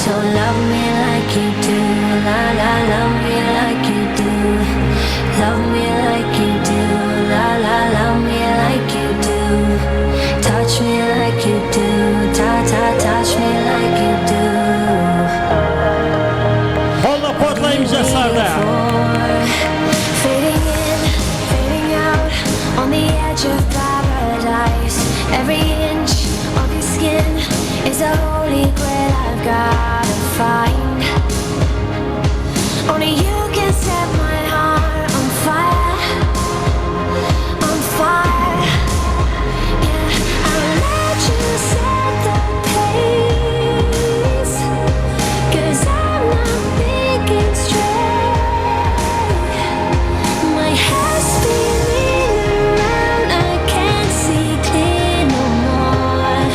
So love me like you do, la la, love me like you do. Love me like you do, la la, love me like you do. Touch me like you do, ta ta, touch me like you do. Hold up, what lame just are there? Fading in, fading out, on the edge of paradise. Every inch of your skin is a holy grail I've gotta find. Only you can set my heart on fire, on fire. Yeah, I'll let you set the pace, 'cause I'm not thinking straight. My head's spinning around, I can't see clear no more.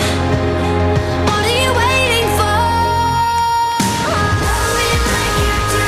What are you waiting for? Love me like you do.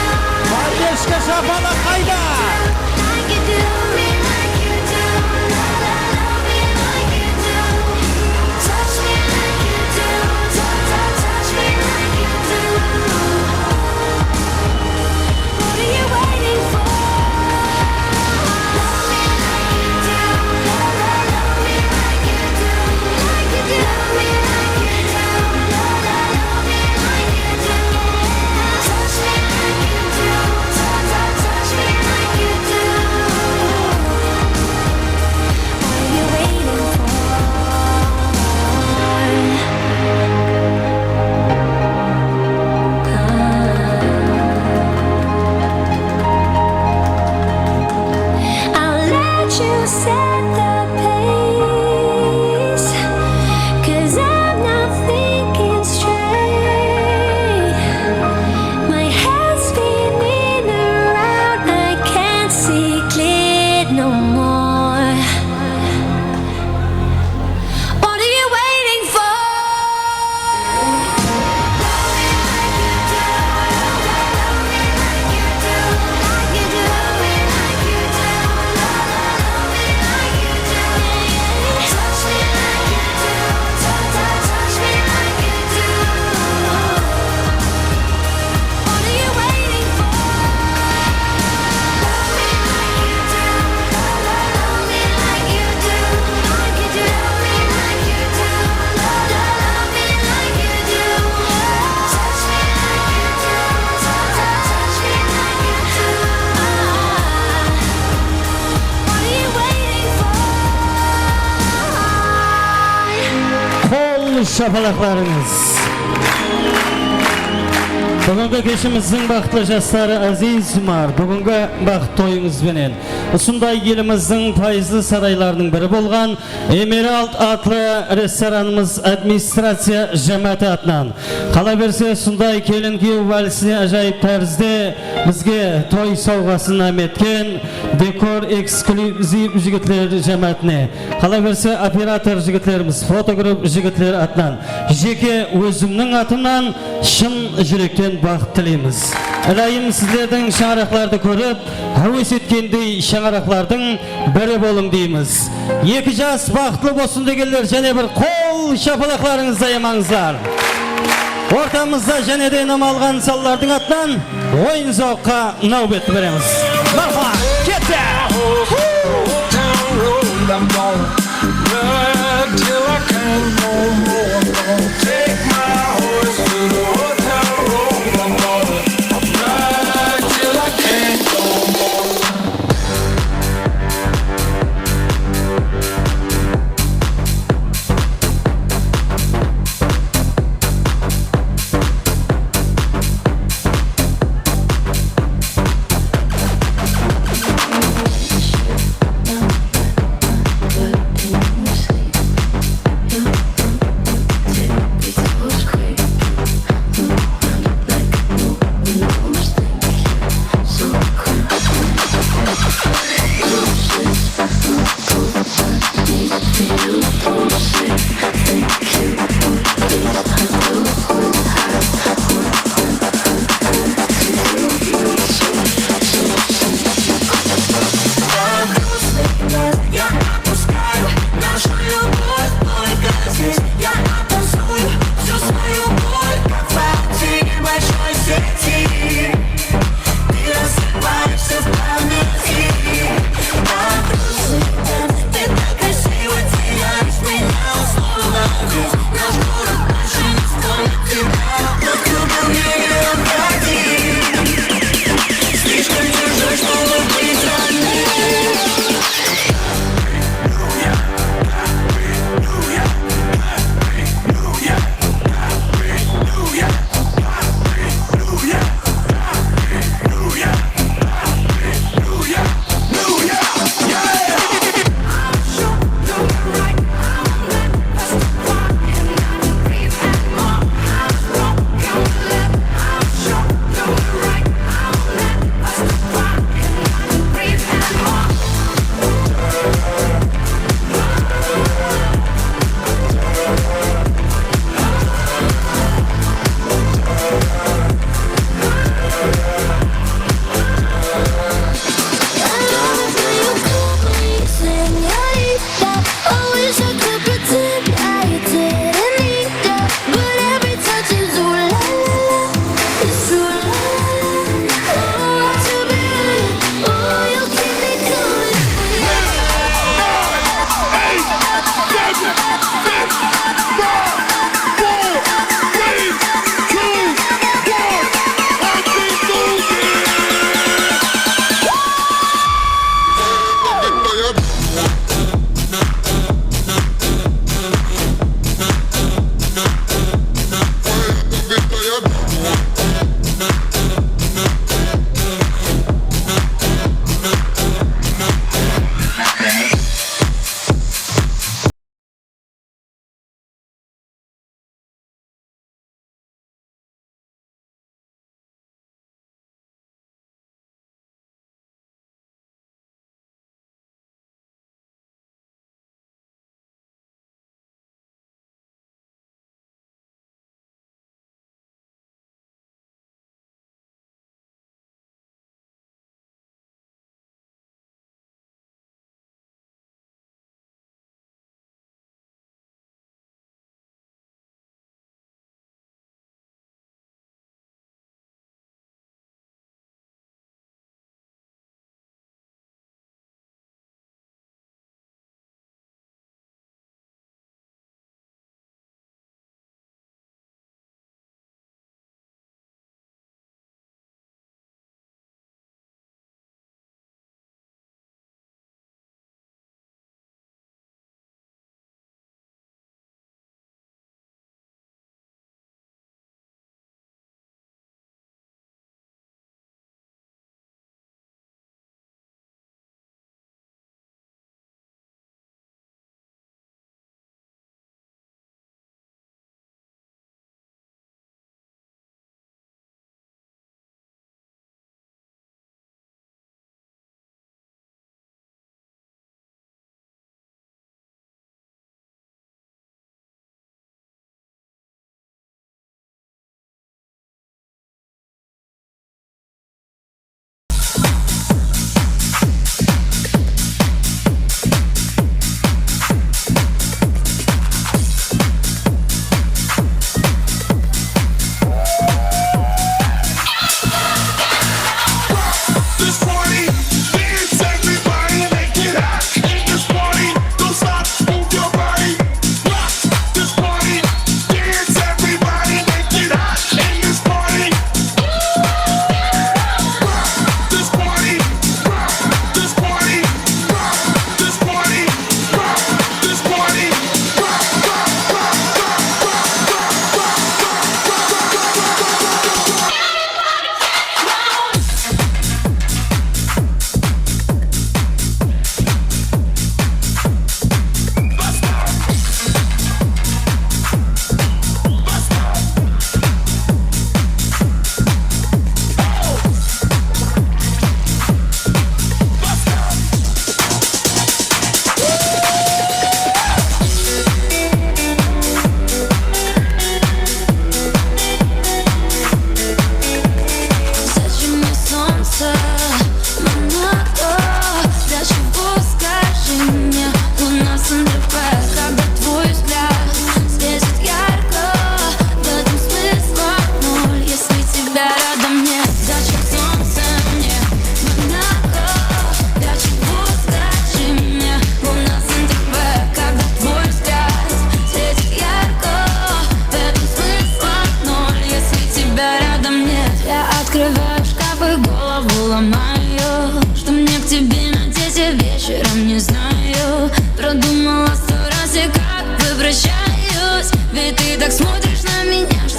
şapalaqlarınız. Бүгінгі кешіміздің бақытлы жастары Азиз Умар, бүгінгі бақыт тойыңызбенен ұсындай еліміздің пайызды сарайларының бірі болған Эмералд атлы ресторанымыз администрация жәмәті атынан қала берсе сондай келін күйеу вальсіне ажайып тәрізде бізге той сауғасын әметкен декор эксклюзив жігітлер жәмәтіне қала берсе оператор жігітлеріміз, фотограф жігітлер атынан жеке өзімнің атымнан шын жүректен бақыт тілейміз. Әлайым сіздердің шаңырақларды көріп, әуес еткендей шаңырақлардың бірі болың дейміз. Екі жас бақытлы болсын дегендер және бір қол шапалақларыңызды аямаңыздар. Ортамызда және де нам алған салалардың атынан ойын зауққа нәубет береміз. Мархала, кетті! Take my horse to the hotel room. I'm gonna ride till I can't no more.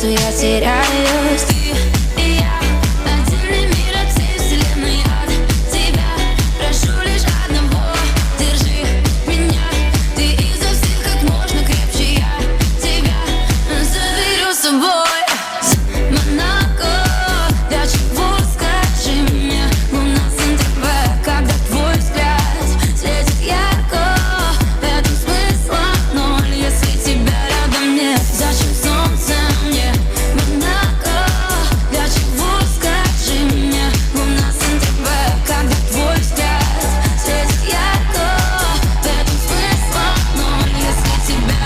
что я теряюсь. Ты и я, отдельный мир от всей вселенной. От тебя прошу лишь одного. Держи меня, ты изо всех как можно крепче. Я тебя заберу с собой. Монако, для чего, скажи мне? Луна с НТВ, когда твой взгляд светит ярко. В этом смысла ноль, если тебя рядом нет. Зачем солнце мне? Монако, для чего, скажи мне? Луна с НТВ, когда твой взгляд светит ярко. В этом смысла ноль, если тебя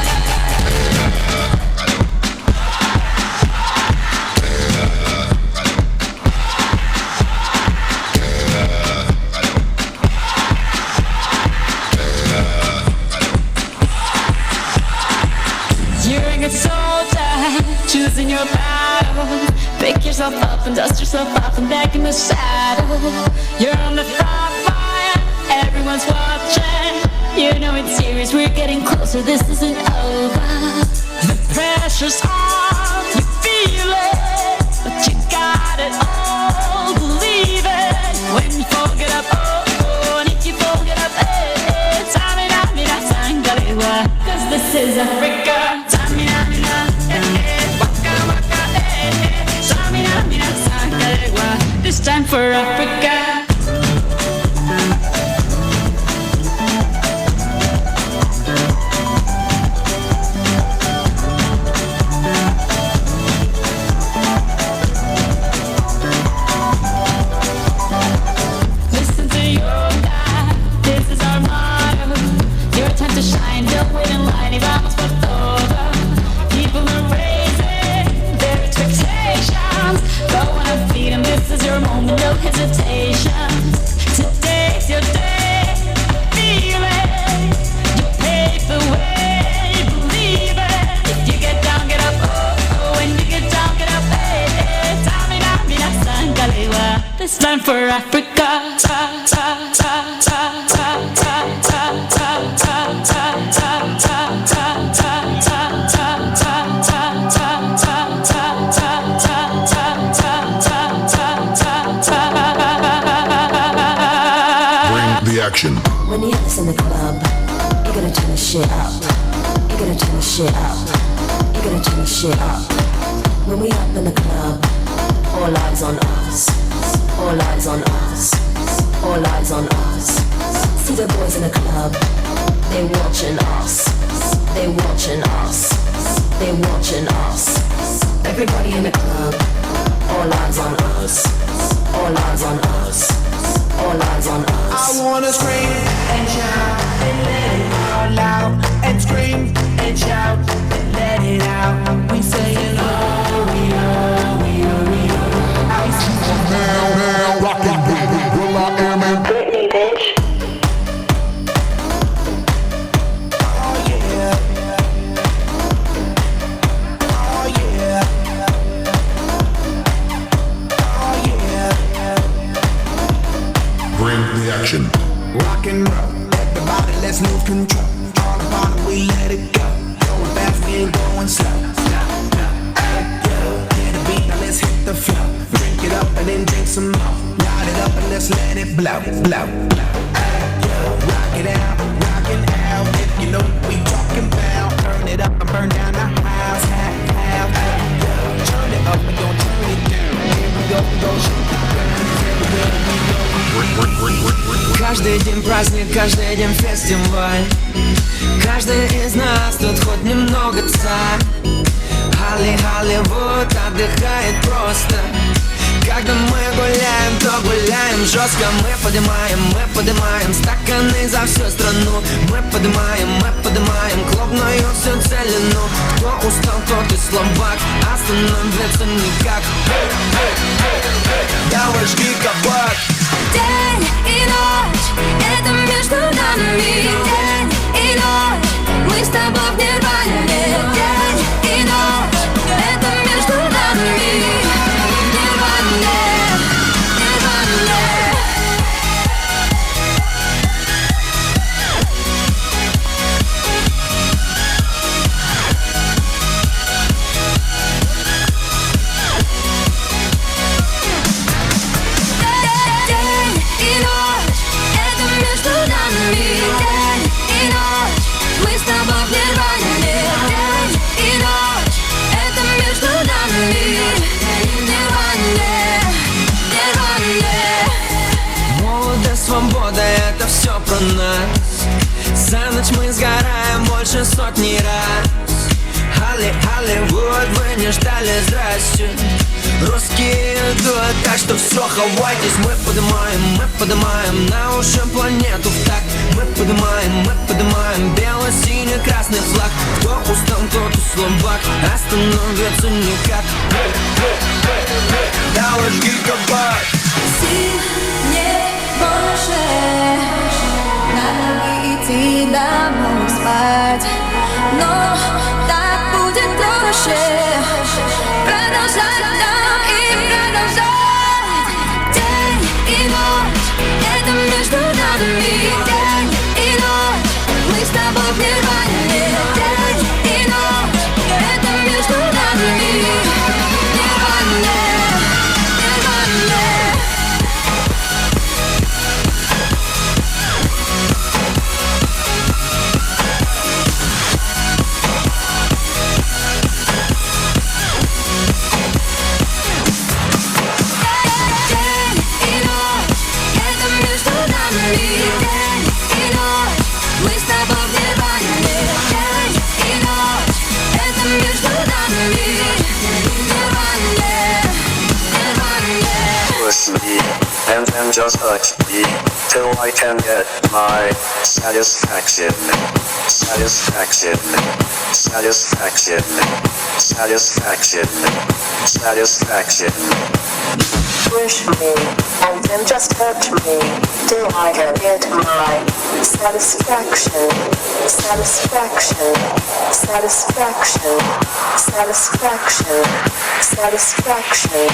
You're a good soldier, choosing your battle. Pick yourself up and dust yourself off and back in the saddle. You're on the front line, everyone's watching. You know it's serious, we're getting closer, this isn't over. The pressure's on, you feel it, but you got it all, believe it. When you fold it up, oh, oh, and if you fold it up, eh, Tamina, sangalewa, 'cause this is Africa. This time for Africa. Listen to your God, this is our motto. Your time to shine, don't wait in line, y vamos por todo. People are raising their expectations. Go on and feed them, this is your moment, no hesitation. Today's your day, I feel it. You pave the way, believe it. If you get down, get up, oh, oh. When you get down, get up, hey, hey. Tamina, sangalewa. This time for Africa. The action. When you have this in the club, you gotta turn the shit up. You gotta turn the shit up. You gotta turn the shit up. When we up in the club, all eyes on us. All eyes on us. All eyes on us. See the boys in the club, they watching us. They watching us. They watching us. Everybody in the club, all eyes on us. All eyes on us. All eyes on us. I wanna scream and shout and let it all out. And scream and shout and let it out. We saying oh, we oh, we oh, we oh. I see Now, rockin' baby, will I am in Britney, bitch. oh yeah. Oh yeah. Oh yeah. Bring the action. Rock and roll, everybody let's lose control. All about it, we let it go. Going fast, we ain't going slow. Hey, yo, hear the beat, now let's hit the flow. Drink it up and then drink some more. Light it up and let's let it blow, blow. Hey, yo, rock it out. If you know what we talking about, turn it up and burn down the house. Hey, yo, turn it up and don't turn it down. Here we go, shoot the guns. Everywhere we go. Каждый день праздник, каждый день фестиваль. Каждый из нас тут хоть немного царь. Холливуд отдыхает просто. Когда мы гуляем, то гуляем жестко. Мы поднимаем стаканы за всю страну. Мы поднимаем клубную всю целину. Кто устал, тот и слабак, остановиться никак. Давай жги кабак. День и ночь, это между нами. День и ночь, мы с тобой в нирване. День и ночь, это между нами. Нирване, нирване. ночь мы сгораем больше сотни раз. Hollywood, вы не ждали, здрасте. Русские идут, так что все, хавайтесь. Мы поднимаем на уши планету в такт. Мы поднимаем бело-синий-красный флаг. Кто устал, тот и слабак, остановиться никак. Давай гигабайт. Не больше надо идти домой спать, но так будет проще продолжать, да, и продолжать. День и ночь, это между нами. День и ночь, мы с тобой в нирване. День и ночь, это между нами. Нирване. Push me, and then just touch me, till I can get my satisfaction. Satisfaction. Satisfaction. Satisfaction. Satisfaction. Push me, and then just touch me, till I can get my satisfaction. Satisfaction. Satisfaction. Satisfaction. Satisfaction.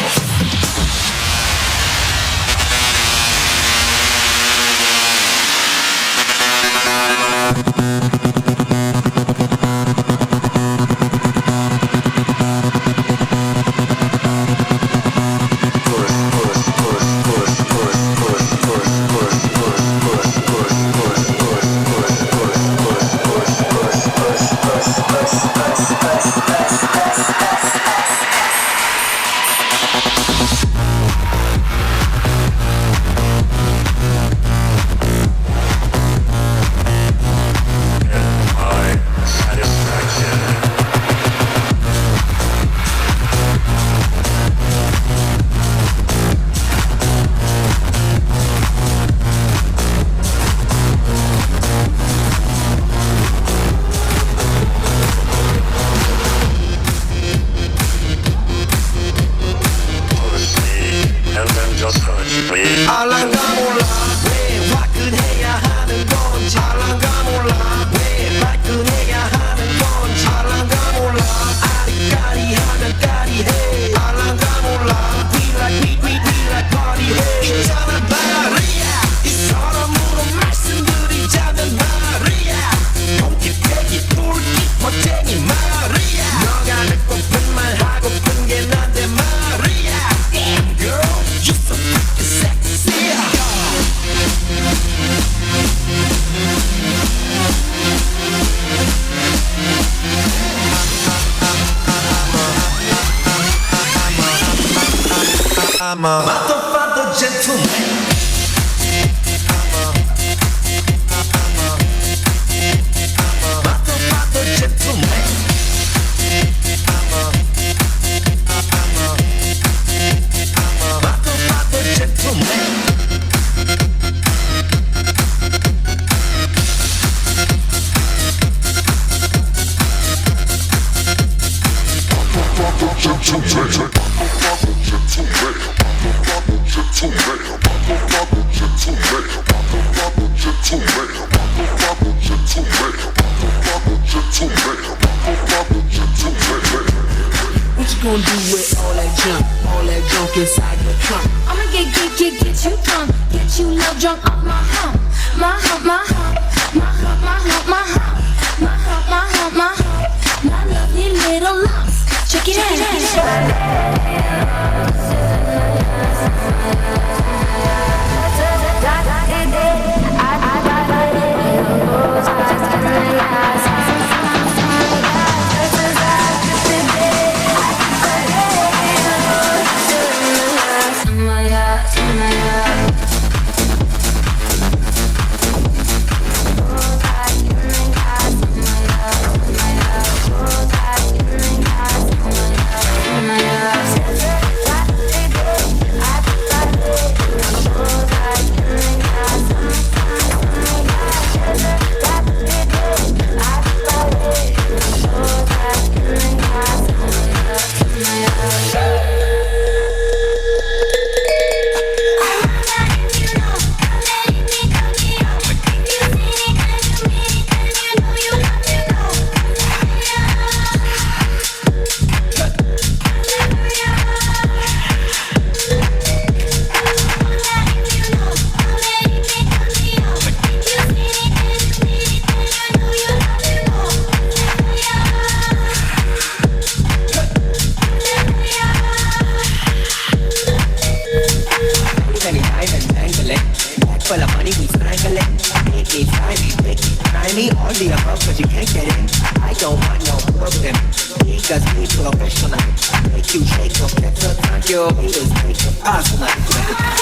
I'm a motherfucker gentleman. Motherfucker gentleman. Motherfucker gentleman. What you gonna do with all that junk inside your trunk? I'ma get you drunk, get you love drunk off my hump, my hump, my hump, my hump, my hump, my hump, my hump, my hump, my hump, my lovely little lumps. Check it professional. Make you shake your better, thank you. Personal.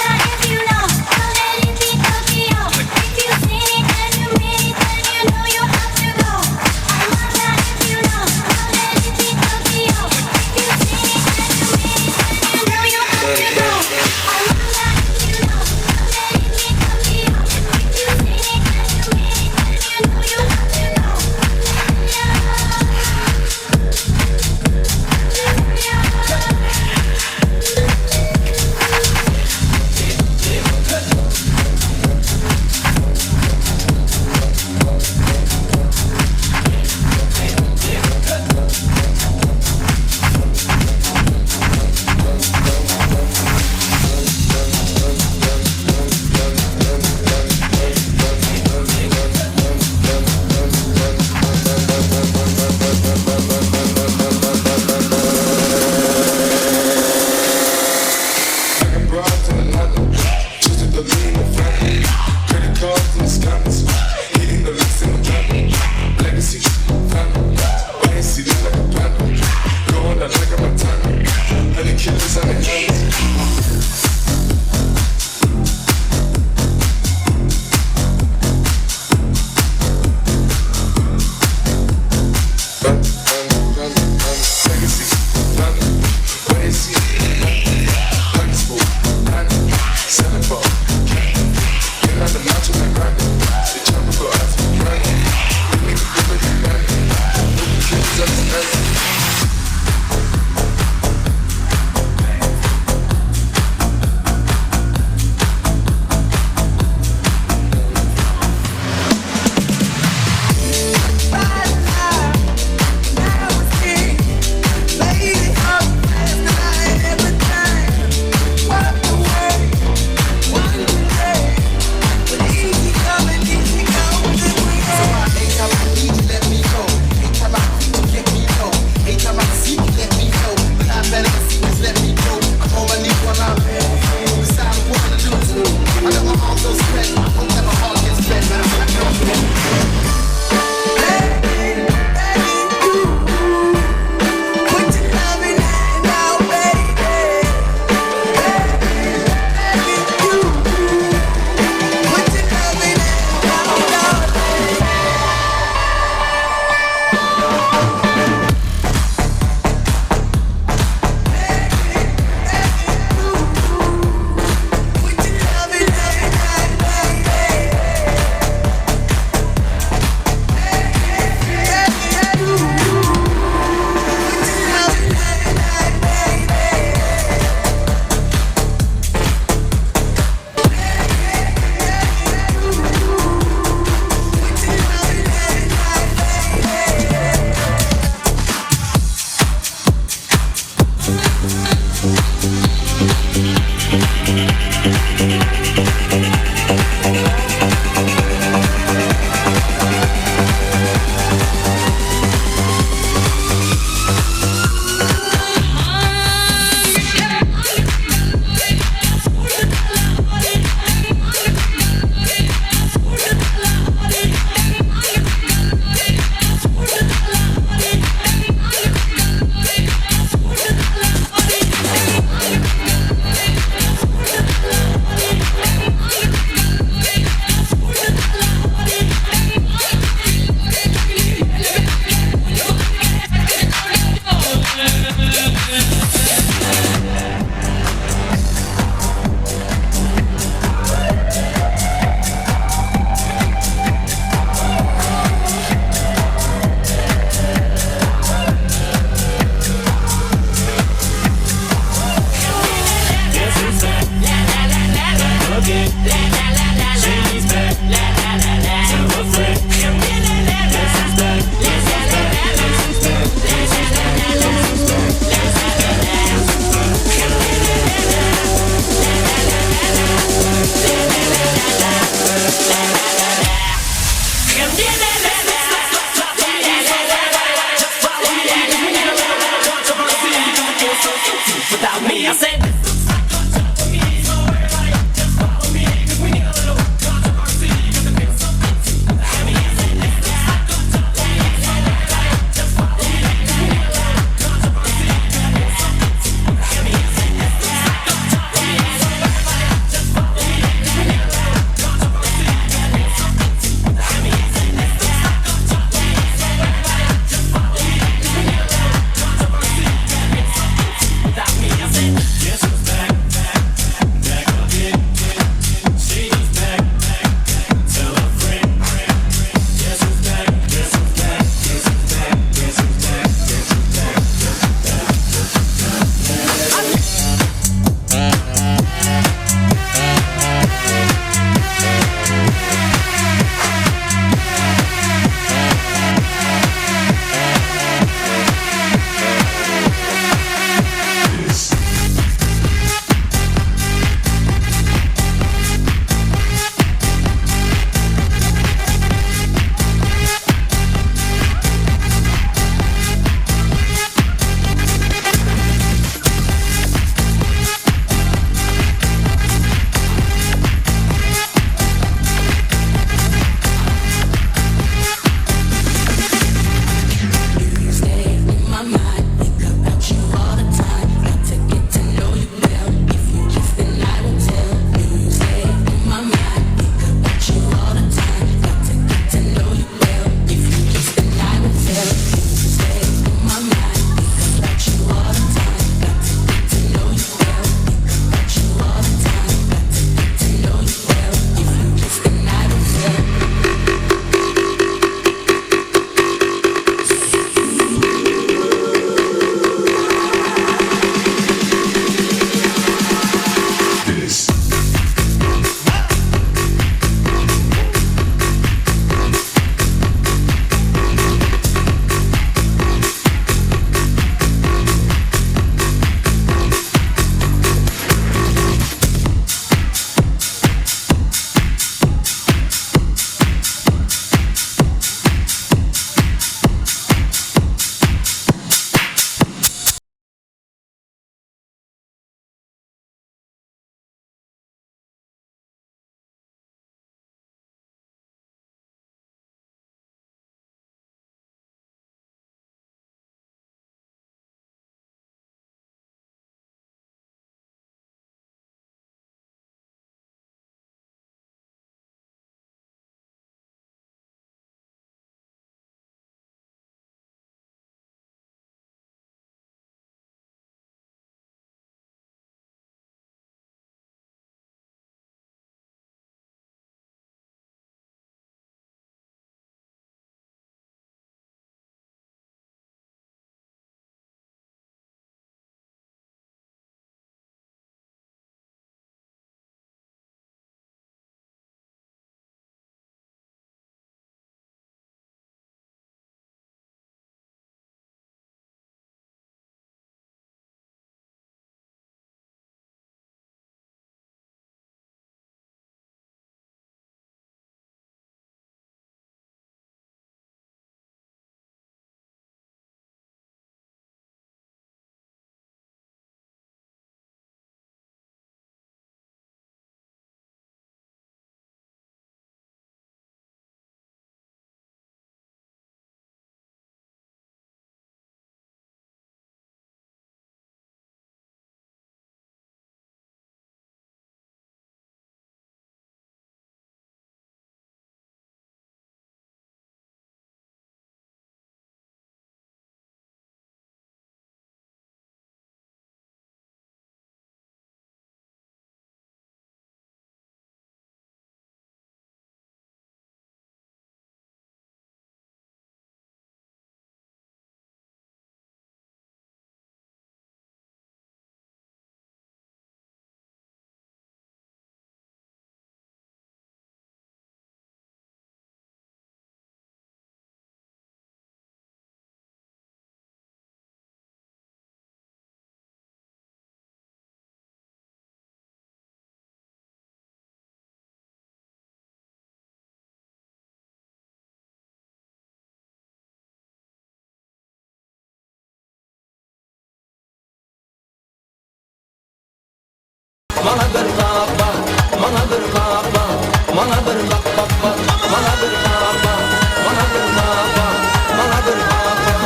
Mana bir bak bak, mana bir bak bak, mana bir bak bak bak, mana bir bak bak, mana bir bak bak, mana bir bak bak.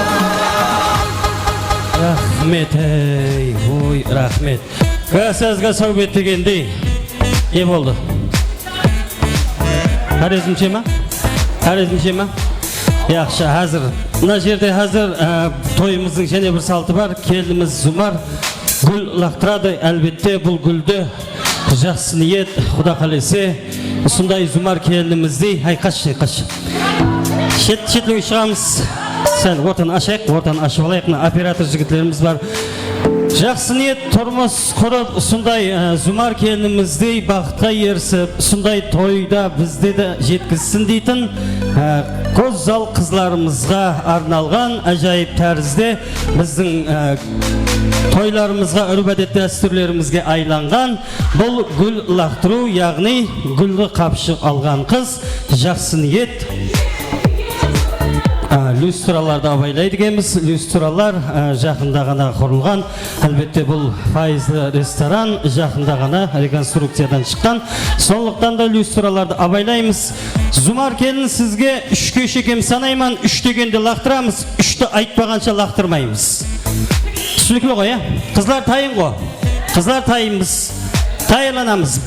Rahmet ey, oy rahmet. Kasazga sohbet degende ne oldu? Harizmçe mi? Harizmçe mi? Yaxşı, hazır. Mına jerde hazır toyumuzun және bir saltı var. Kelinimiz Zumar gül laqtırады. Elbette bu gülді жақсы ниет, Xuda қалесе. Sunday Zumar kelinimizді. Hay kaç. Şetlüğü шығамыз. Sen ortadan aşıp alayıq. Operator жігітlerimiz var. Жақсы ниет тұрмыс құрып, сондай Зумар келініміздей бақытқа ерсіп, сондай тойда бізде де жеткізсін дейтін қоззал қызларымызға арналған әжайып тәрізде біздің тойларымызға, үрбәдет дәстүрлерімізге айланған бұл гүл лақтыру, яғни гүлді қапшып алған қыз. Жақсы ниет. Люстраларды абайлайды екенбіз. Люстралар жақында ғана құрылған. Әлбетте бұл пайызды ресторан жақында ғана реконструкциядан шыққан. Сондықтан да люстраларды абайлаймыз. Зумар келін сізге 3-ке шекем санайман, 3 дегенде лақтырамыз, 3-ті айтпағанша лақтырмаймыз. Түсінікті ғой, қызлар тайын ғой. Қызлар тайынбыз. Тайыланамыз.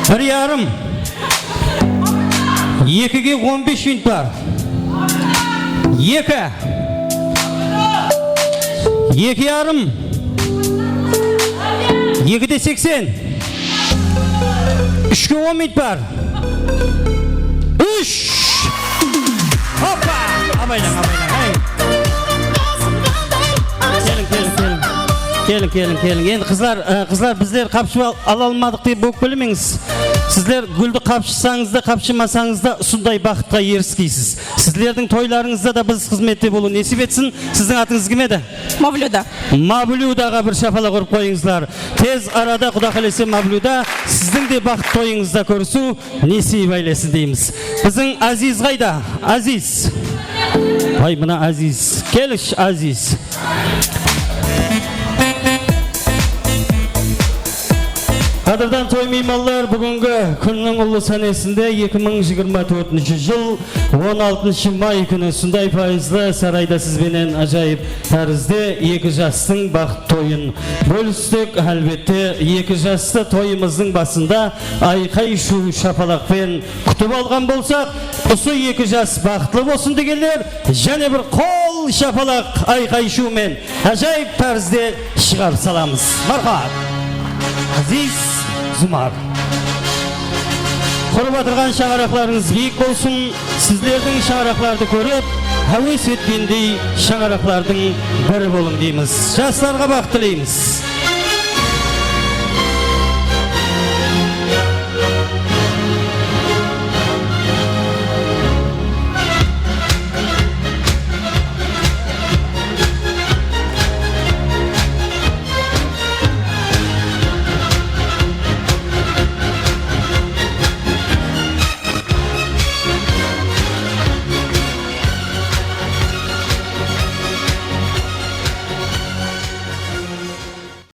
1,5 2-ге 15 минут бар. 2 2,5 2-де 80 3-ге 10 минут бар. 3 Hoppa! Абайлаң. Келін. Енді қызлар біздер қапшып ала алмадық деп болып білмеңіз. Сіздер гүлді қапшысаңыз да, қапшымасаңыз да сондай бақытқа еріскейсіз. Сіздердің тойларыңызда да біз қызметте болу несіп етсін. Сіздің атыңыз кім еді? Мавлюда. Мавлюдаға бір шапалақ ұрып қойыңыздар. Тез арада Құда қалесе Мавлюда сіздің де бақыт тойыңызда көрісу несіп айлеsin дейміз. Біздің Азиз қайда? Азиз. Ай, мына Азиз. Келіш, Азиз. Қадырдан той меймандар, бүгінгі күннің ұлы сәнесінде 2024 жыл 16 май күні сондай пайызды сарайда сізбенен ажайып тәрізде 2 жастың бақыт тойын бөлістік. Әлбетте 2 жасты тойымыздың басында айқай шу шапалақпен күтіп алған болсақ, осы 2 жас бақытлы болсын дегендер және бір қол шапалақ айқай шумен ажайып тәрізде шығарып саламыз. Мархабат. Азиз Зумар. Құрып атырған шаңырақларыңыз биік болсын. Сіздердің шаңырақларды көріп, әуес еткендей шаңырақлардың бірі болың дейміз. Жастарға бақыт тілейміз.